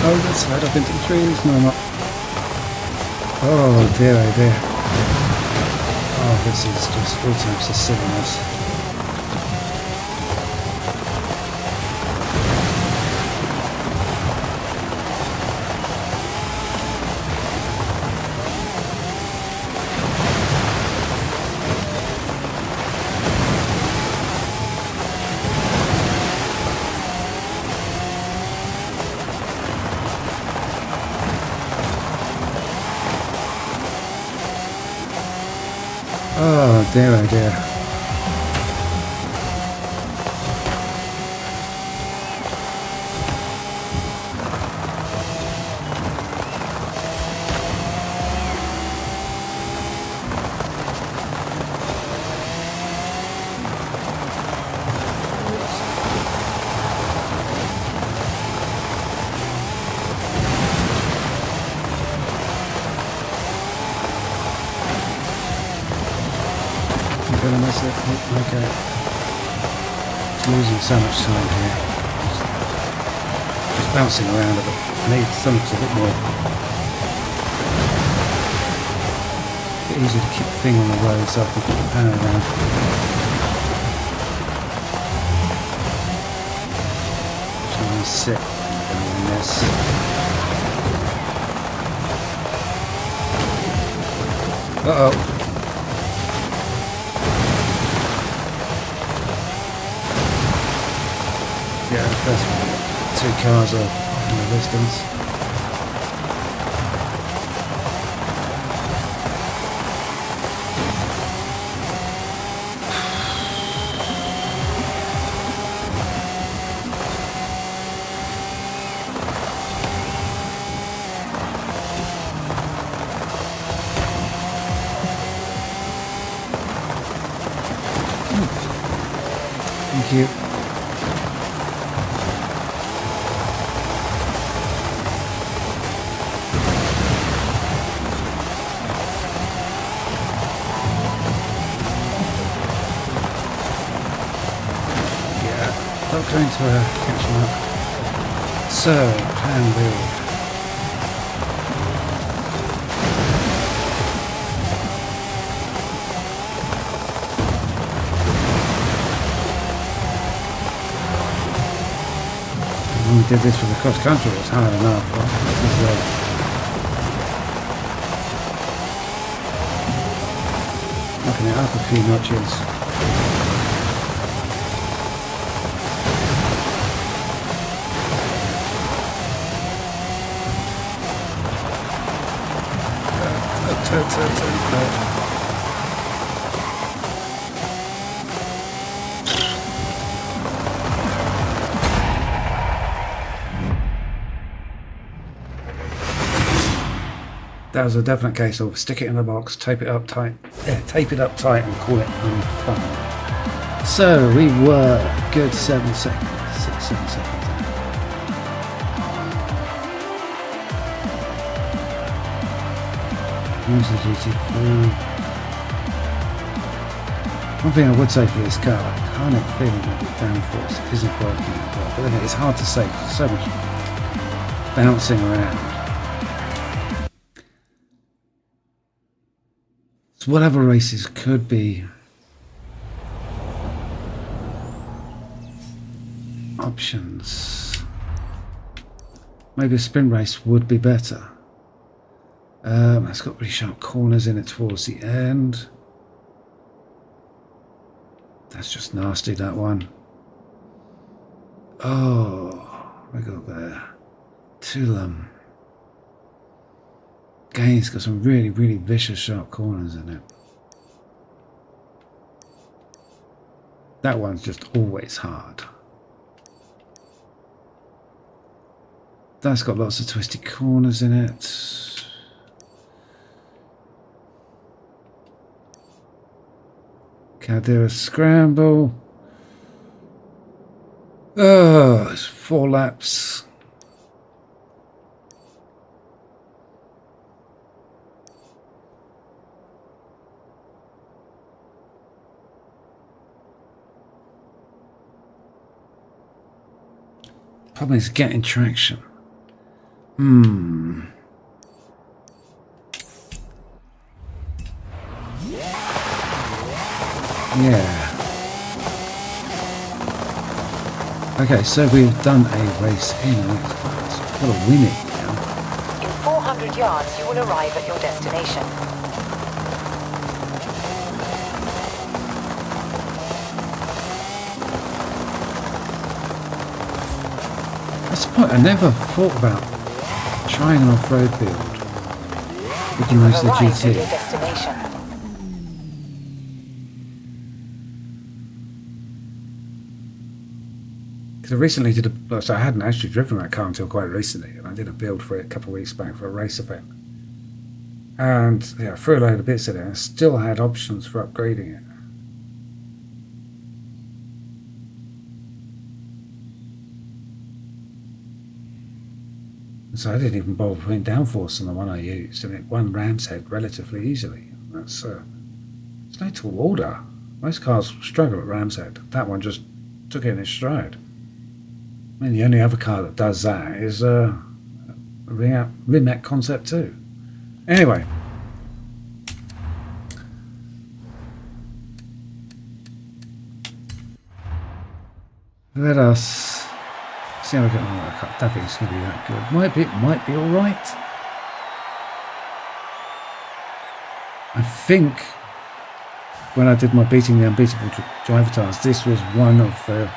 Oh, let's slide up into the trees. No, I'm not. Oh dear, oh dear. Oh, this is just all types of silliness. Oh dear, oh dear. Okay. It's losing so much time here. Just bouncing around a bit. I need something a bit more. A bit easier to keep the thing on the road so I can keep the power around. Try and sit in this. Uh-oh. Yeah, first one. 2 cars are off in the distance. Thank you. Not going to catch him up. So, plan B. When we did this for the cross country, it was hard enough. Right? This is knocking it up a few notches. That was a definite case of stick it in the box, tape it up tight, tape it up tight and call it unfun. So we were good 7 seconds, 6, 7 seconds. One thing I would say for this car, I kind of feeling that the downforce isn't working well, but then it's hard to say because there's so much bouncing around. So whatever races could be options, maybe a sprint race would be better. It's got really sharp corners in it towards the end. That's just nasty, that one. Oh, we got there. Tulum. Again, it's got some really, really vicious sharp corners in it. That one's just always hard. That's got lots of twisty corners in it. Can I do a scramble? Oh, it's 4 laps. Problem is getting traction. Yeah. Okay, so we've done a race in. We've got to win it now. In 400 yards, you will arrive at your destination. That's the point. I never thought about trying an off-road build with the You most have of the arrived at your GT. destination. Because I recently did a, so I hadn't actually driven that car until quite recently, and I did a build for it a couple of weeks back for a race event. And yeah, I threw a load of bits in it, and I still had options for upgrading it. So I didn't even bother putting downforce on the one I used, and it won ram's head relatively easily. That's it's no tall order. Most cars struggle at ram's head. That one just took it in its stride. I mean, the only other car that does that is Rimac Concept 2. Anyway. Let us see how we get on. I don't think it's going to be that good. Might be all right. I think when I did my beating the unbeatable driver task, this was one of the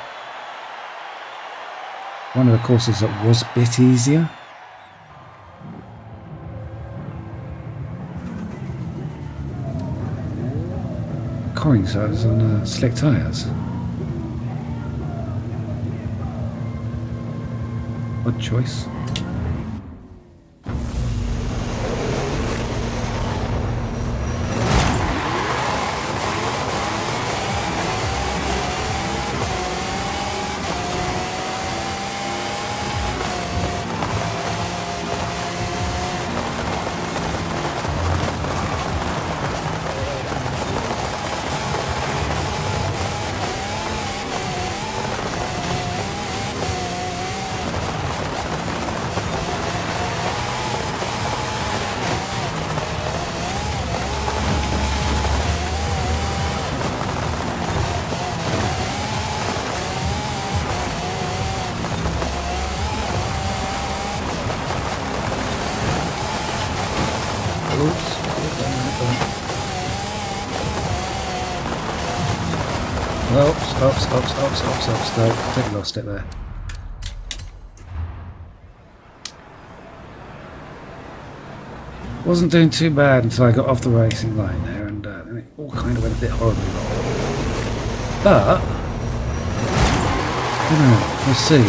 courses that was a bit easier. Coring size on slick tyres. Odd choice. Stop. I think I lost it there. Wasn't doing too bad until I got off the racing line there, and then it all kind of went a bit horribly wrong. But, I don't know, we'll see.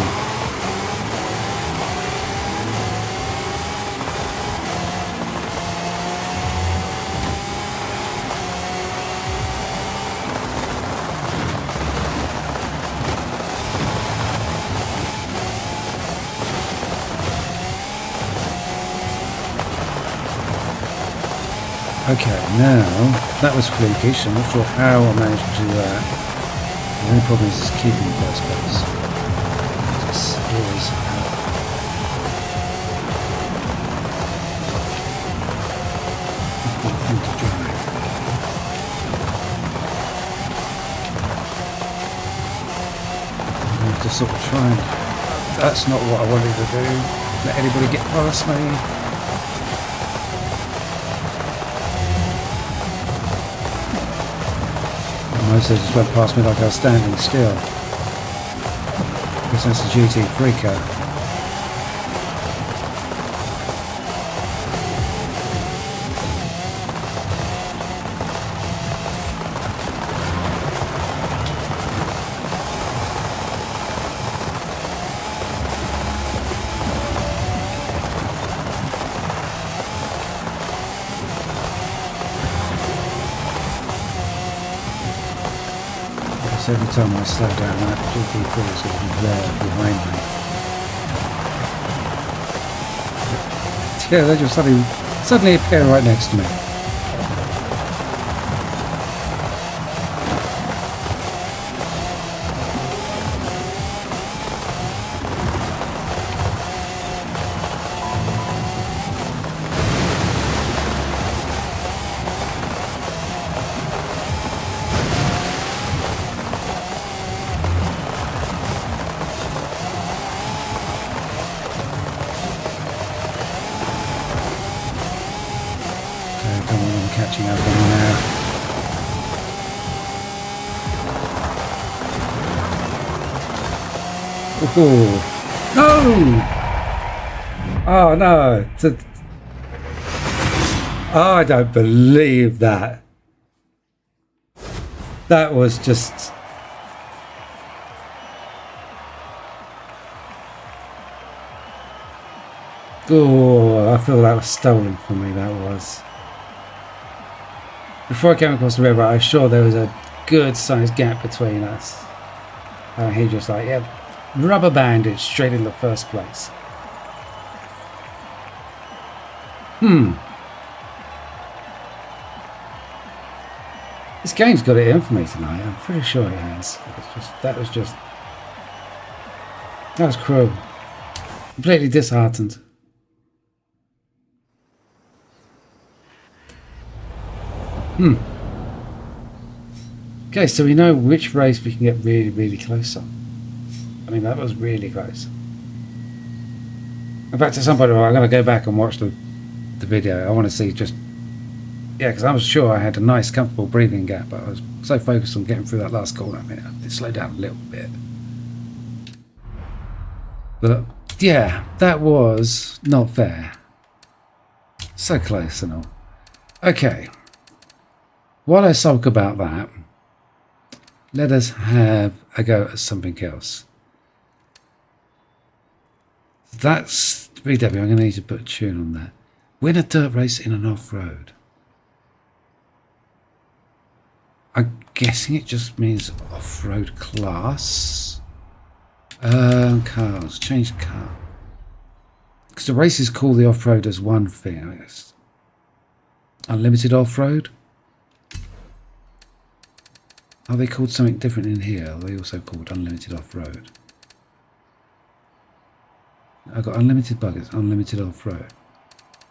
Okay, now, that was freakish. I'm not sure how I managed to do that. The only problem is just keeping the first place. It's always a difficult thing to drive. I'm going to have to sort of try and... That's not what I wanted to do. Let anybody get past me. Most of them just went past me like I was standing still. I guess that's the GT Freaker. So every time I slow down, that GT3 is going to be there behind me. Yeah, they just suddenly appear right next to me. Come on, I'm catching up on you now. Oh no! Oh no! Oh, I don't believe that. That was just. Oh, I feel that was stolen from me. That was. Before I came across the river, I was sure there was a good sized gap between us. And he just like, yeah, rubber banded straight in the first place. This game's got it in for me tonight. I'm pretty sure it has. That was cruel. Completely disheartened. Okay, so we know which race we can get really, really close on. I mean, that was really close. In fact, at some point, I'm going to go back and watch the video. I want to see just... Yeah, because I was sure I had a nice, comfortable breathing gap, but I was so focused on getting through that last corner. I mean, it slowed down a little bit. But, yeah, that was not fair. So close and all. Okay. While I sulk about that, let us have a go at something else. That's VW. I'm going to need to put a tune on that. Win a dirt race in an off-road. I'm guessing it just means off-road class. Cars. Change car. Because the race is called the off-road as one thing, I guess. Unlimited off-road. Are they called something different in here? Are they also called unlimited off-road? I've got unlimited buggers, unlimited off-road.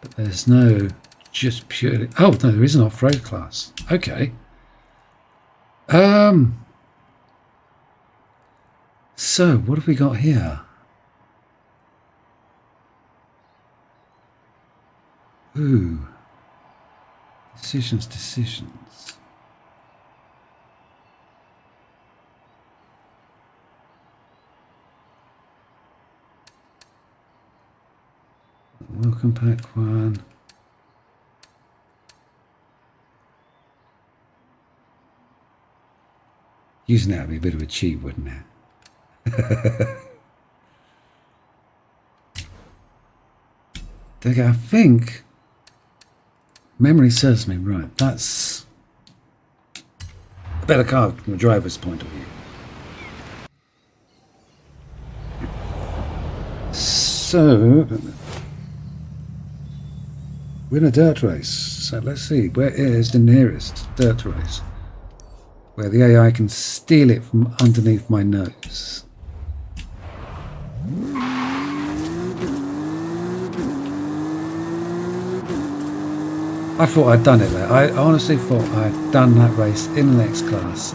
But there's no just purely... Oh, no, there is an off-road class. Okay. So, what have we got here? Ooh. Decisions. Welcome pack 1. Using that would be a bit of a cheat, wouldn't it? I think memory serves me right. That's a better car from a driver's point of view. So, win a dirt race. So let's see, where is the nearest dirt race where the AI can steal it from underneath my nose? I thought I'd done it there. I honestly thought I'd done that race in the next class,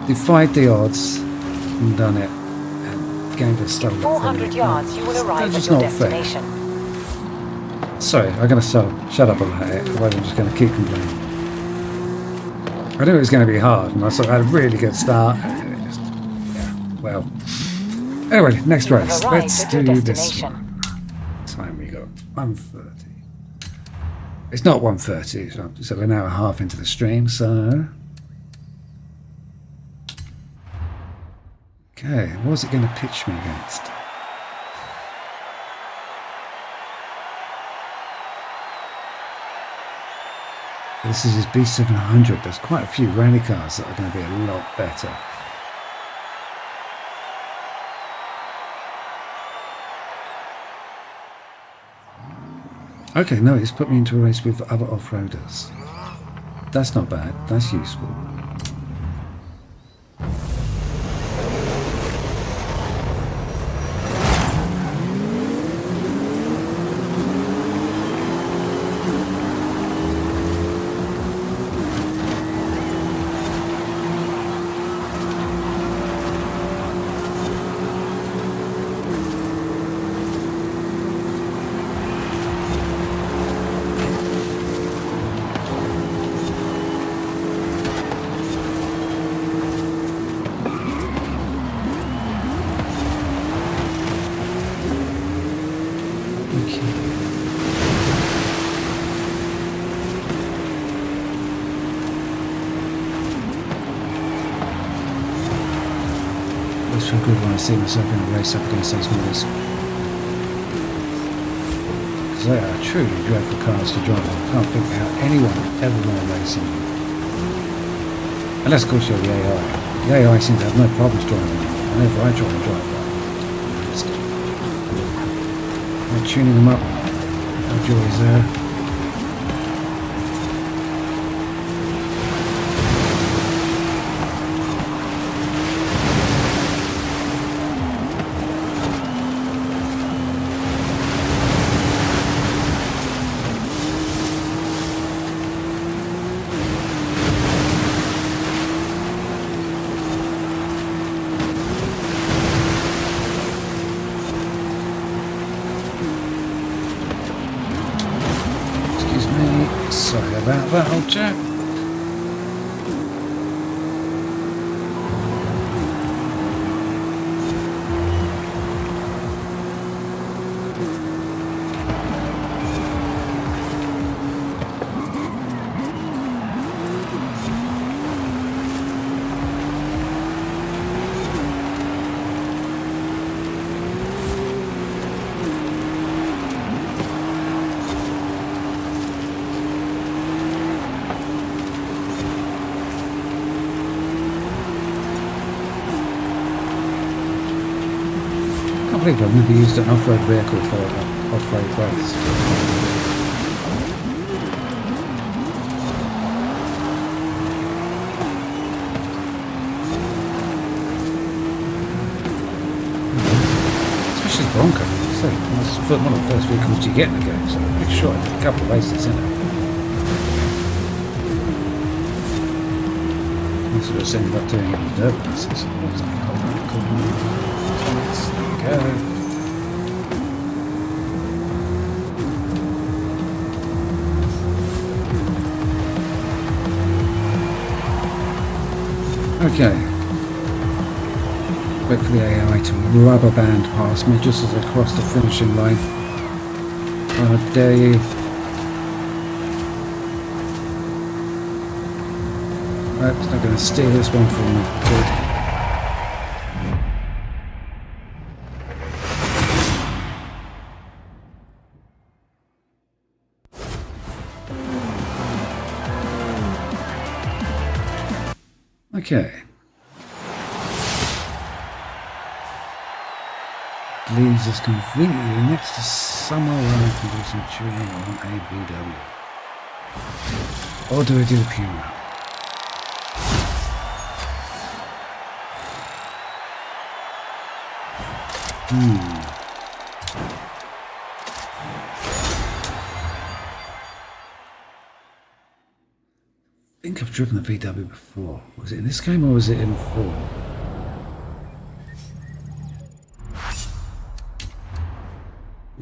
defied the odds and done it, and the game just started. 400 yards, you will arrive at your destination. Sorry, I'm going to shut up about it, otherwise I'm just going to keep complaining. I knew it was going to be hard, and I thought I had a really good start. Well. Anyway, next race. Let's do this one. Time we got 1:30. It's not 1:30, so we're now a half into the stream, so... Okay, what's it going to pitch me against? This is his B700. There's quite a few rally cars that are going to be a lot better. Okay, no, it's put me into a race with other off-roaders. That's not bad. That's useful. It's feel good when I see myself in a race up against those boys. Because they are truly dreadful cars to drive. I can't think how anyone ever won a race in them. Unless of course you're the AI. The AI seems to have no problems driving them. Whenever I try and drive one. I'm tuning them up. No joys there. Sorry about that, old chap. I believe I've never used an off-road vehicle for an off-road race. Especially Bronco. So it's one of the first vehicles you get in the game, so I'm pretty sure I did a couple of races in it. That's what I was saying about doing it with dirt races. There we go. Okay. Wait for the AI to rubber band past me just as I cross the finishing line. How dare you? That's not going to steal this one from me. Good. Okay. Leaves us conveniently next to somewhere where I can do some tuning on a VW. Or do I do the Puma? I think I've driven the VW before. Was it in this game or was it in 4?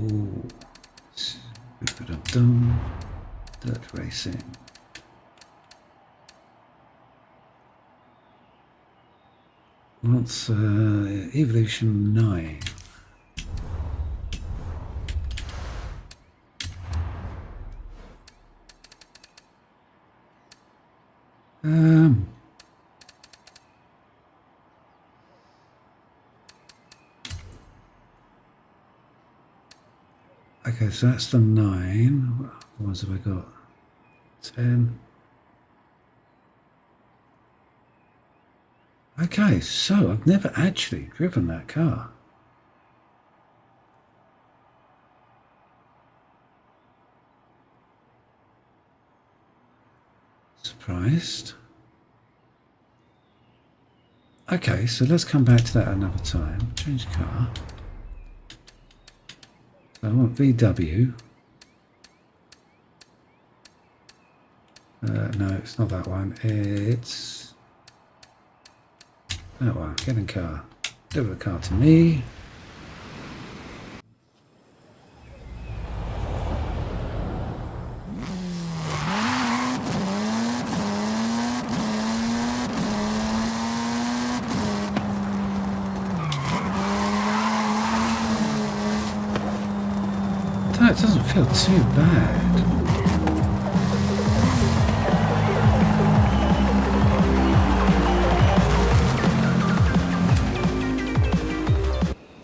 Ooh. Dirt racing. What's Evolution 9? Okay, so that's the 9. What ones have I got? 10. Okay, so I've never actually driven that car. priced. Okay, so let's come back to that another time. Change car. So I want VW. No, it's not that one. It's that one. Get in car. Deliver the car to me. That doesn't feel too bad.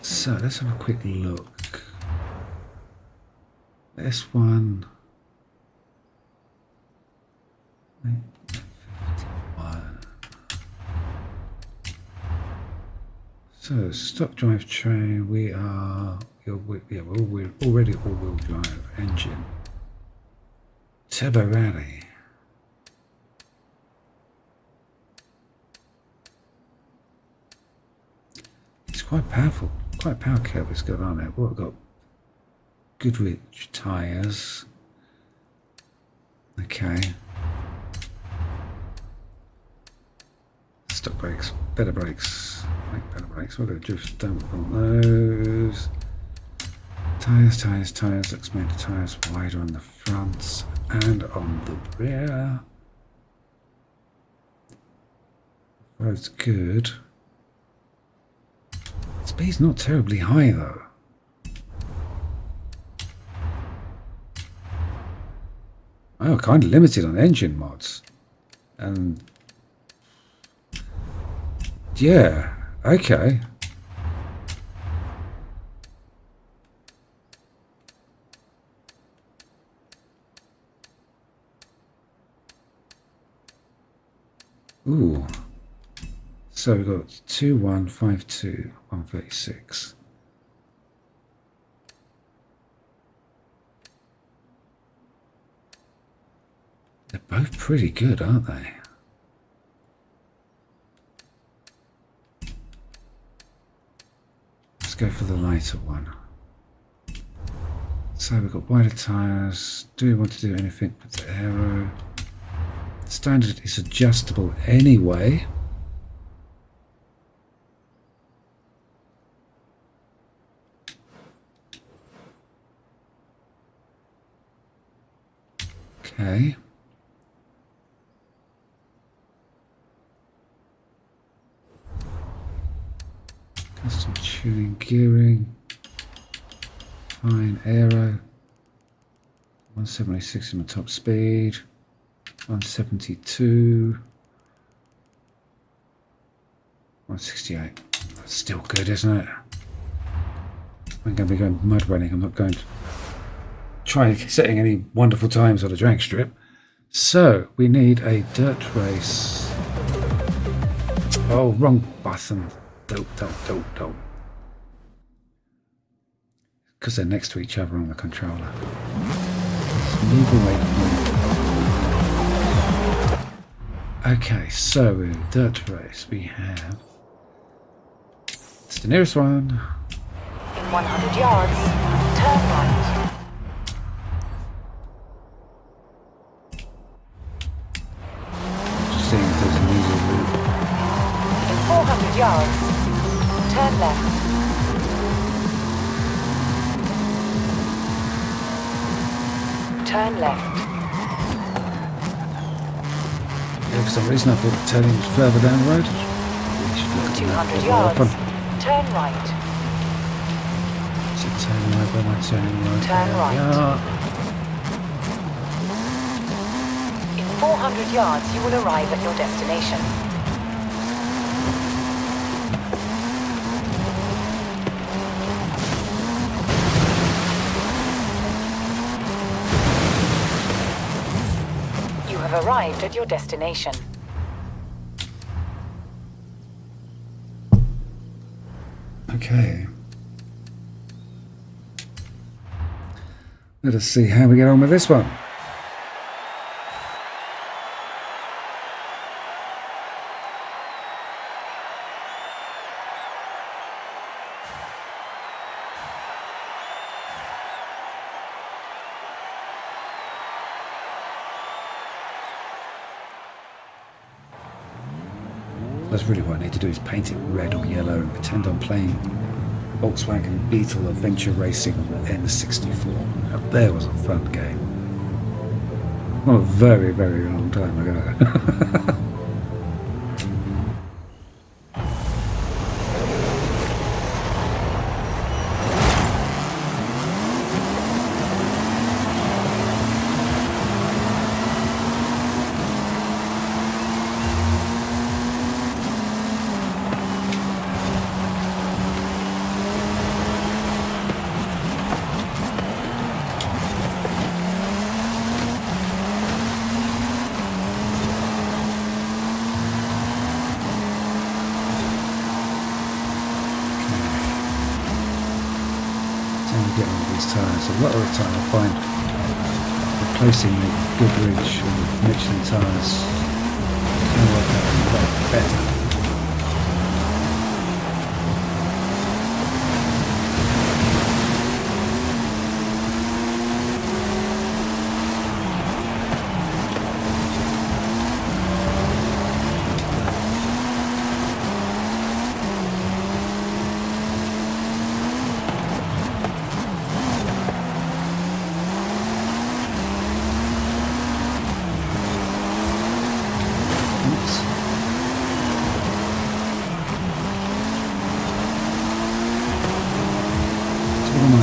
So let's have a quick look. This one. 51. So stock drive train. We are. Yeah, we're already all-wheel drive engine. Turbo rally. It's quite powerful. Quite a power curve it's got on it. We've got Goodrich tyres. Okay. Stock brakes, better brakes. Make better brakes. We'll go drift dump on those. Tyres. Let's make the tyres wider on the front and on the rear. Road's good. Speed's not terribly high though. Oh, kind of limited on engine mods. And yeah, okay. Ooh. So we've got 2152, 136. They're both pretty good, aren't they? Let's go for the lighter one. So we've got wider tyres. Do we want to do anything with the aero? Standard is adjustable anyway. Okay. Custom tuning, gearing, fine aero, 176 in the top speed, 172, 168. That's still good, isn't it? I'm going to be going mud running. I'm not going to try setting any wonderful times on a drag strip. So we need a dirt race. Oh, wrong button. Don't. Because they're next to each other on the controller. Let's move away from them. Okay, so in dirt race we have. It's the nearest one. In 100 yards, turn right. Seeing if there's an easy route. In 400 yards, turn left. Turn left. Yeah, for some reason I thought turning was further down the road. In 200 yards, turn right. So turn right, where am I turning right? Turn right. Yeah. In 400 yards, you will arrive at your destination. You have arrived at your destination. Okay. Let us see how we get on with this one. suppose really what I need to do is paint it red or yellow and pretend I'm playing Volkswagen Beetle Adventure Racing on the N64. Now there was a fun game. Not a very, very long time ago. Get on these tyres. A lot of the time I find replacing the Goodrich and Michelin tyres can work out a lot better.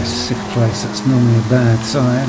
Sick place, that's normally a bad sign.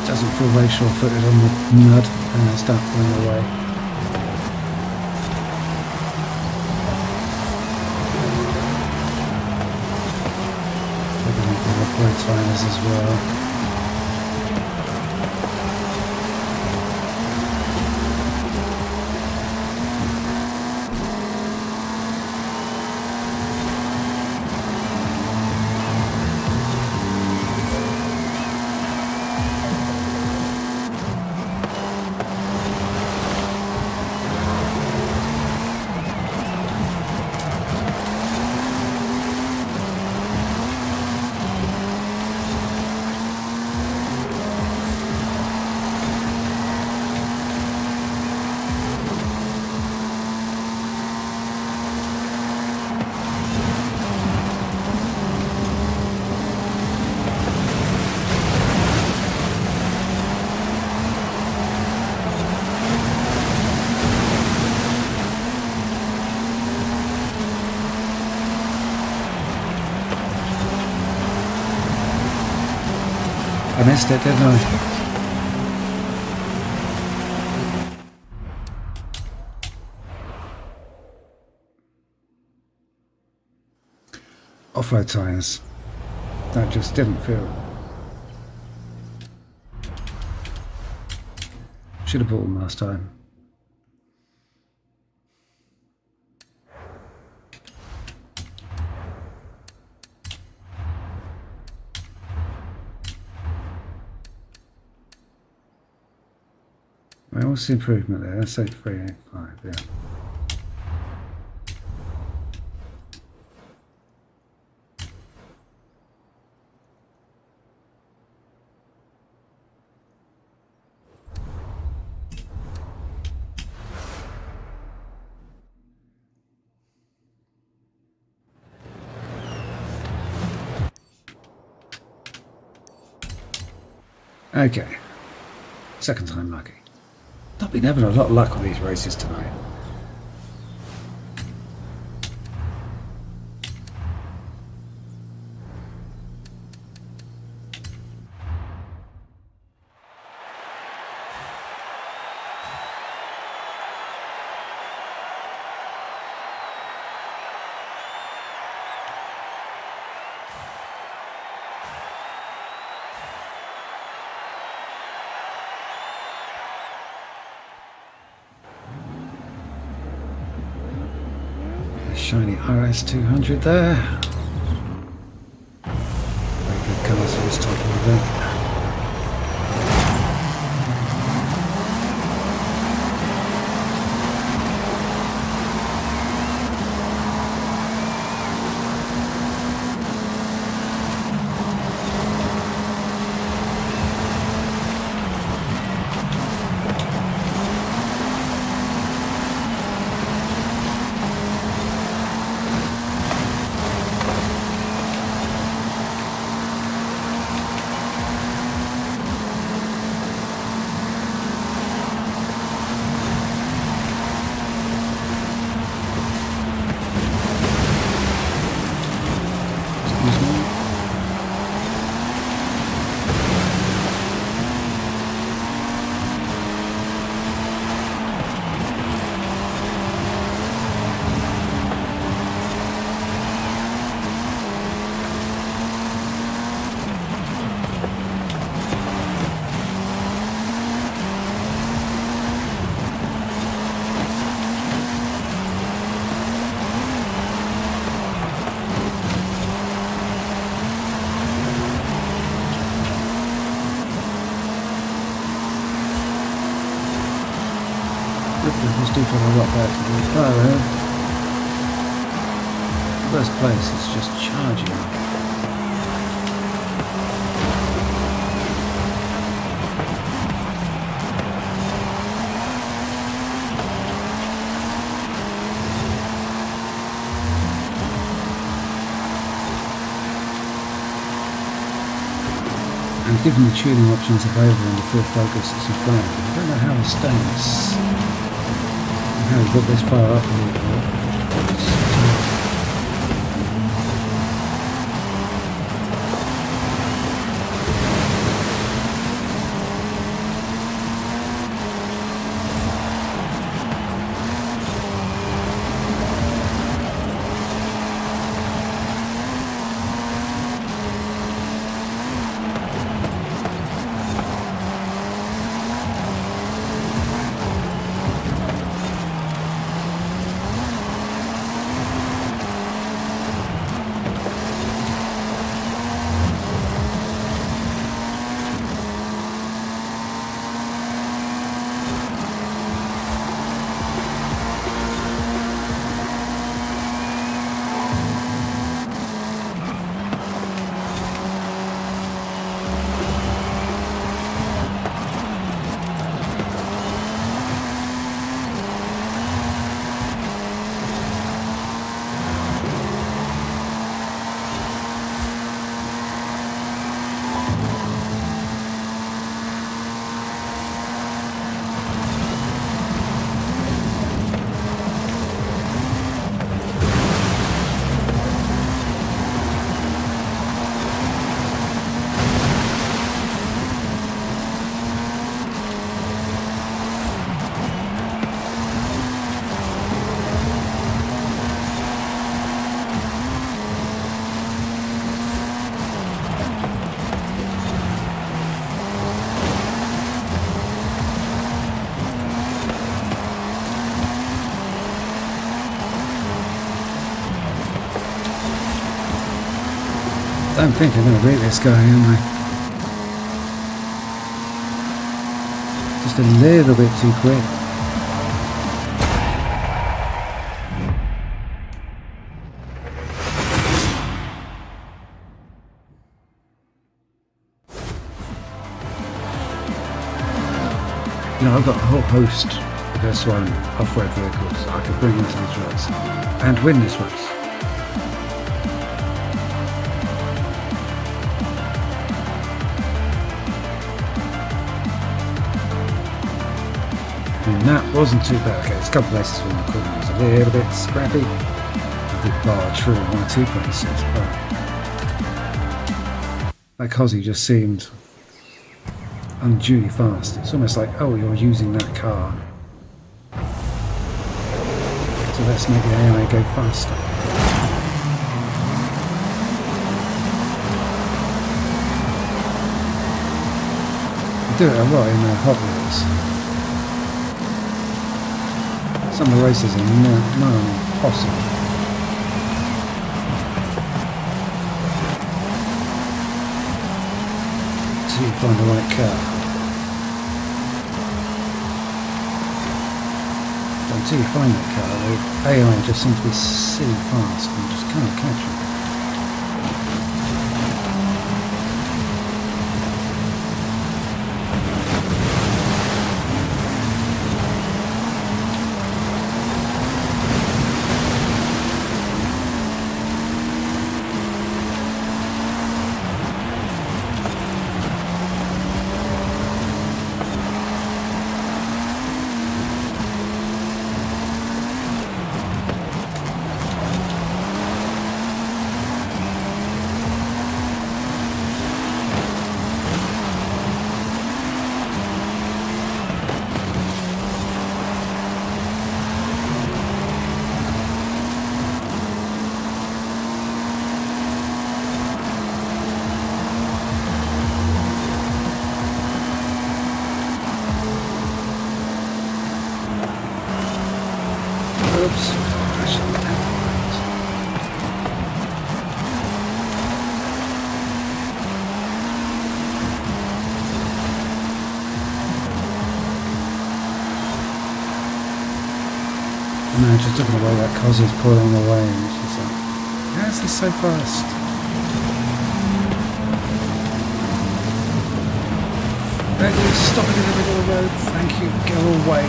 Doesn't feel very sure-footed on the mud and I start pulling away. Looking for off-road tyres as well. I missed it, didn't I? Off-road tyres. That just didn't feel. Should have bought them last time. Well, what's the improvement there? Let's say 385, yeah. Okay, second time lucky. I've been having a lot of luck on these races tonight. shiny RS 200 there. Very good cars for this type of event. Vehicles do feel a lot better to do though. First place is just charging. And given the tuning options available on the Ford Focus as a brand, I don't know how the stance, how he got this far up here. I don't think I'm going to beat this guy, am I? Just a little bit too quick. You know, I've got a whole host of S1 off-road vehicles I could bring into this race and win this race. And that wasn't too bad. Okay, there's a couple places where the corner was a little bit scrappy. I did barge through one or two places, but that Cosy just seemed unduly fast. It's almost like, oh, you're using that car, so let's make the AMA go faster. They do it a lot in Hot Wheels. Some of the races are not impossible. find the right car. But until you find that car, the AI just seems to be silly fast and you just can't catch it. Oops. I shouldn't have done that. No, just looking at the way that cos is pulling away and it's just like, how is this so fast? Don't you stop it in the middle of the road, thank you, go away.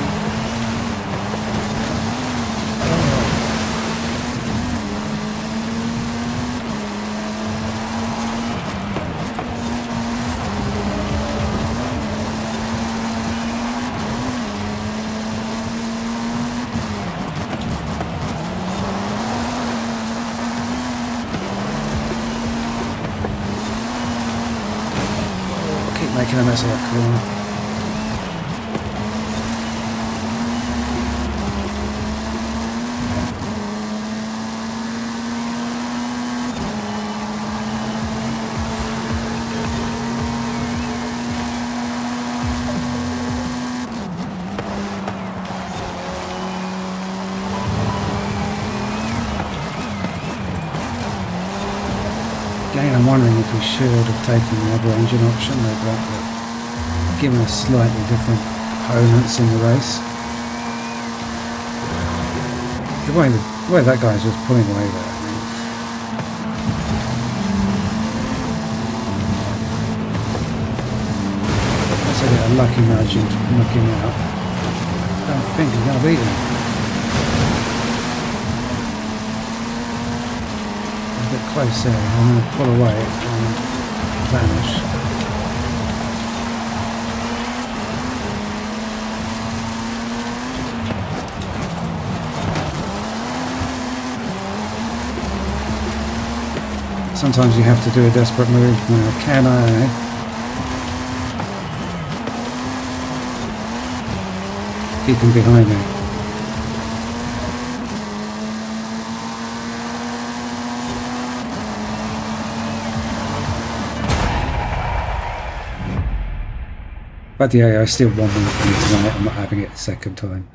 Making a mess of that corner. Again, I'm wondering if we should have taken the other engine option. They've given us slightly different opponents in the race. The way that guy's just pulling away there. That's a bit of lucky nudge into knocking out. I don't think I'm going to beat him. A bit close there. I'm going to pull away and vanish. Sometimes you have to do a desperate move. Now, can I? Keep him behind me. But yeah, I still want one for me tonight. I'm not having it a second time.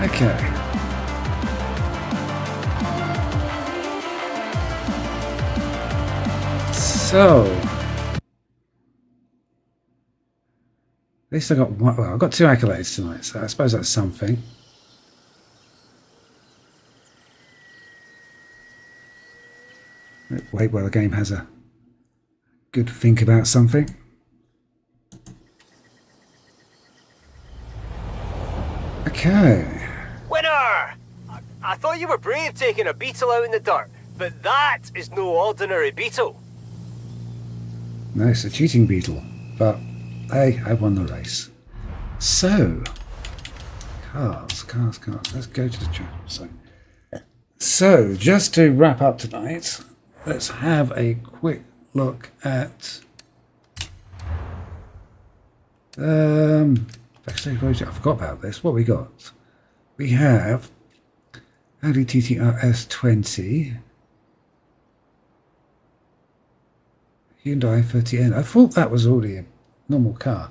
Okay. So, at least I got one. Well, I've got 2 accolades tonight, so I suppose that's something. Wait while the game has a good think about something. Okay. Winner! I thought you were brave taking a beetle out in the dirt, but that is no ordinary beetle. No, it's a cheating beetle, but hey, I won the race. So, cars. Let's go to the job. So, just to wrap up tonight, let's have a quick look at actually, I forgot about this. What we got? We have Audi TT RS 20, Hyundai 30N. I thought that was already a normal car.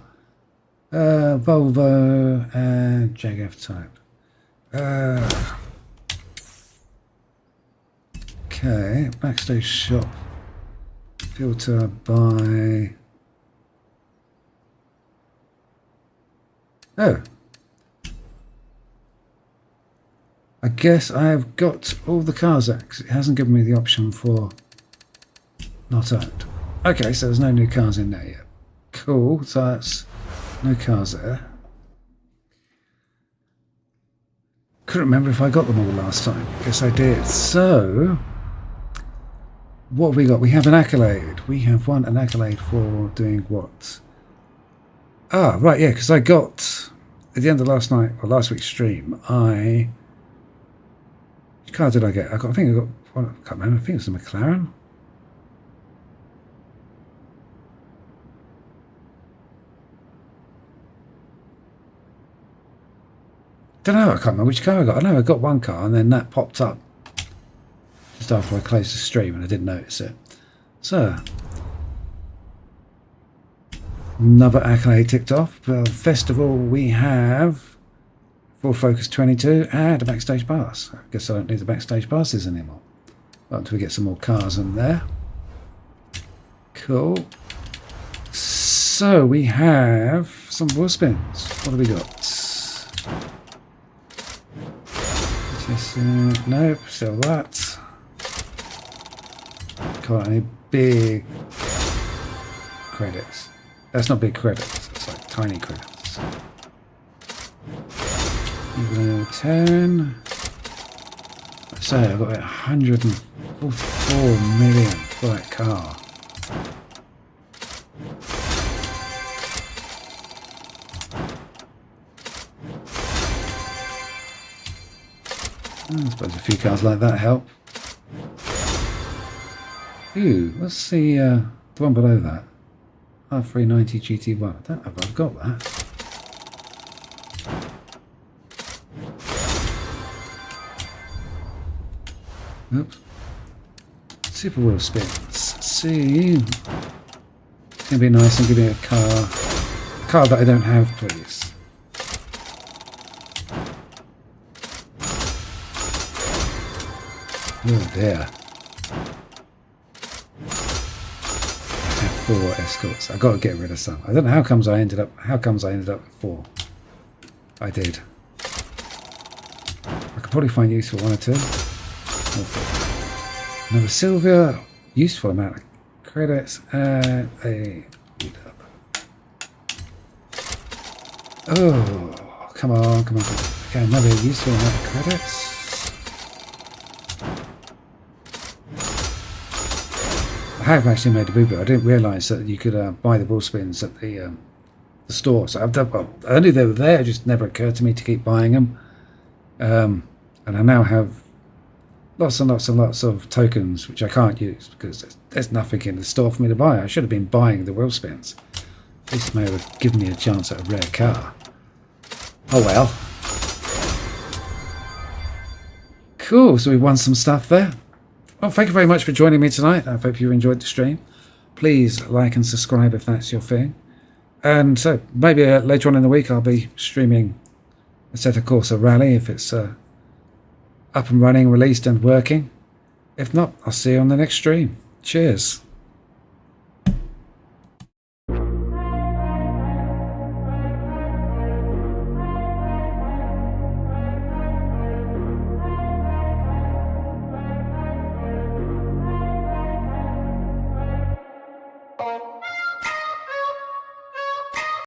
Volvo and Jag F-Type. Okay, backstage shop. Filter by... Oh. I guess I have got all the cars out, 'cause it hasn't given me the option for not owned. Okay, so there's no new cars in there yet. Cool, so that's no cars there. Couldn't remember if I got them all last time. Guess I did. So, what have we got? We have an accolade. We have won an accolade for doing what? Ah, right, yeah, because I got, at the end of last night, or last week's stream, which car did I get? I think I got one, I can't remember, I think it was a McLaren. Don't know, I can't remember which car I got. I know I got one car and then that popped up just after I closed the stream and I didn't notice it. So, another accolade ticked off. Festival, we have Ford Focus 22 and a backstage pass. I guess I don't need the backstage passes anymore. Well, until we get some more cars in there. Cool. So we have some wheel spins. What have we got? Nope, still that. Can't any big credits. That's not big credits, it's like tiny credits. Even 10. So I've got 144 million for that car. I suppose a few cars like that help. Ooh, what's the one below that? R390 GT1. I don't know if I've got that. Oops. Super wheel spins. See. It's going to be nice and give me a car that I don't have, please. Oh dear. I have 4 escorts. I've got to get rid of some. I don't know how comes I ended up with 4. I did. I could probably find use for 1 or 2. Another silver, useful amount of credits, and a oh, come on. Okay, another useful amount of credits. I have actually made a boo-boo. I didn't realise that you could buy the ball spins at the store. So I've done, well, I knew they were there. It just never occurred to me to keep buying them. And I now have lots and lots of tokens which I can't use because there's nothing in the store for me to buy. I should have been buying the wheel spins. This may have given me a chance at a rare car. Oh well. Cool, so we won some stuff there. Well, thank you very much for joining me tonight. I hope you enjoyed the stream. Please like and subscribe if that's your thing. And so maybe later on in the week I'll be streaming a set of Corsa Rally if it's up and running, released and working. If not, I'll see you on the next stream. Cheers.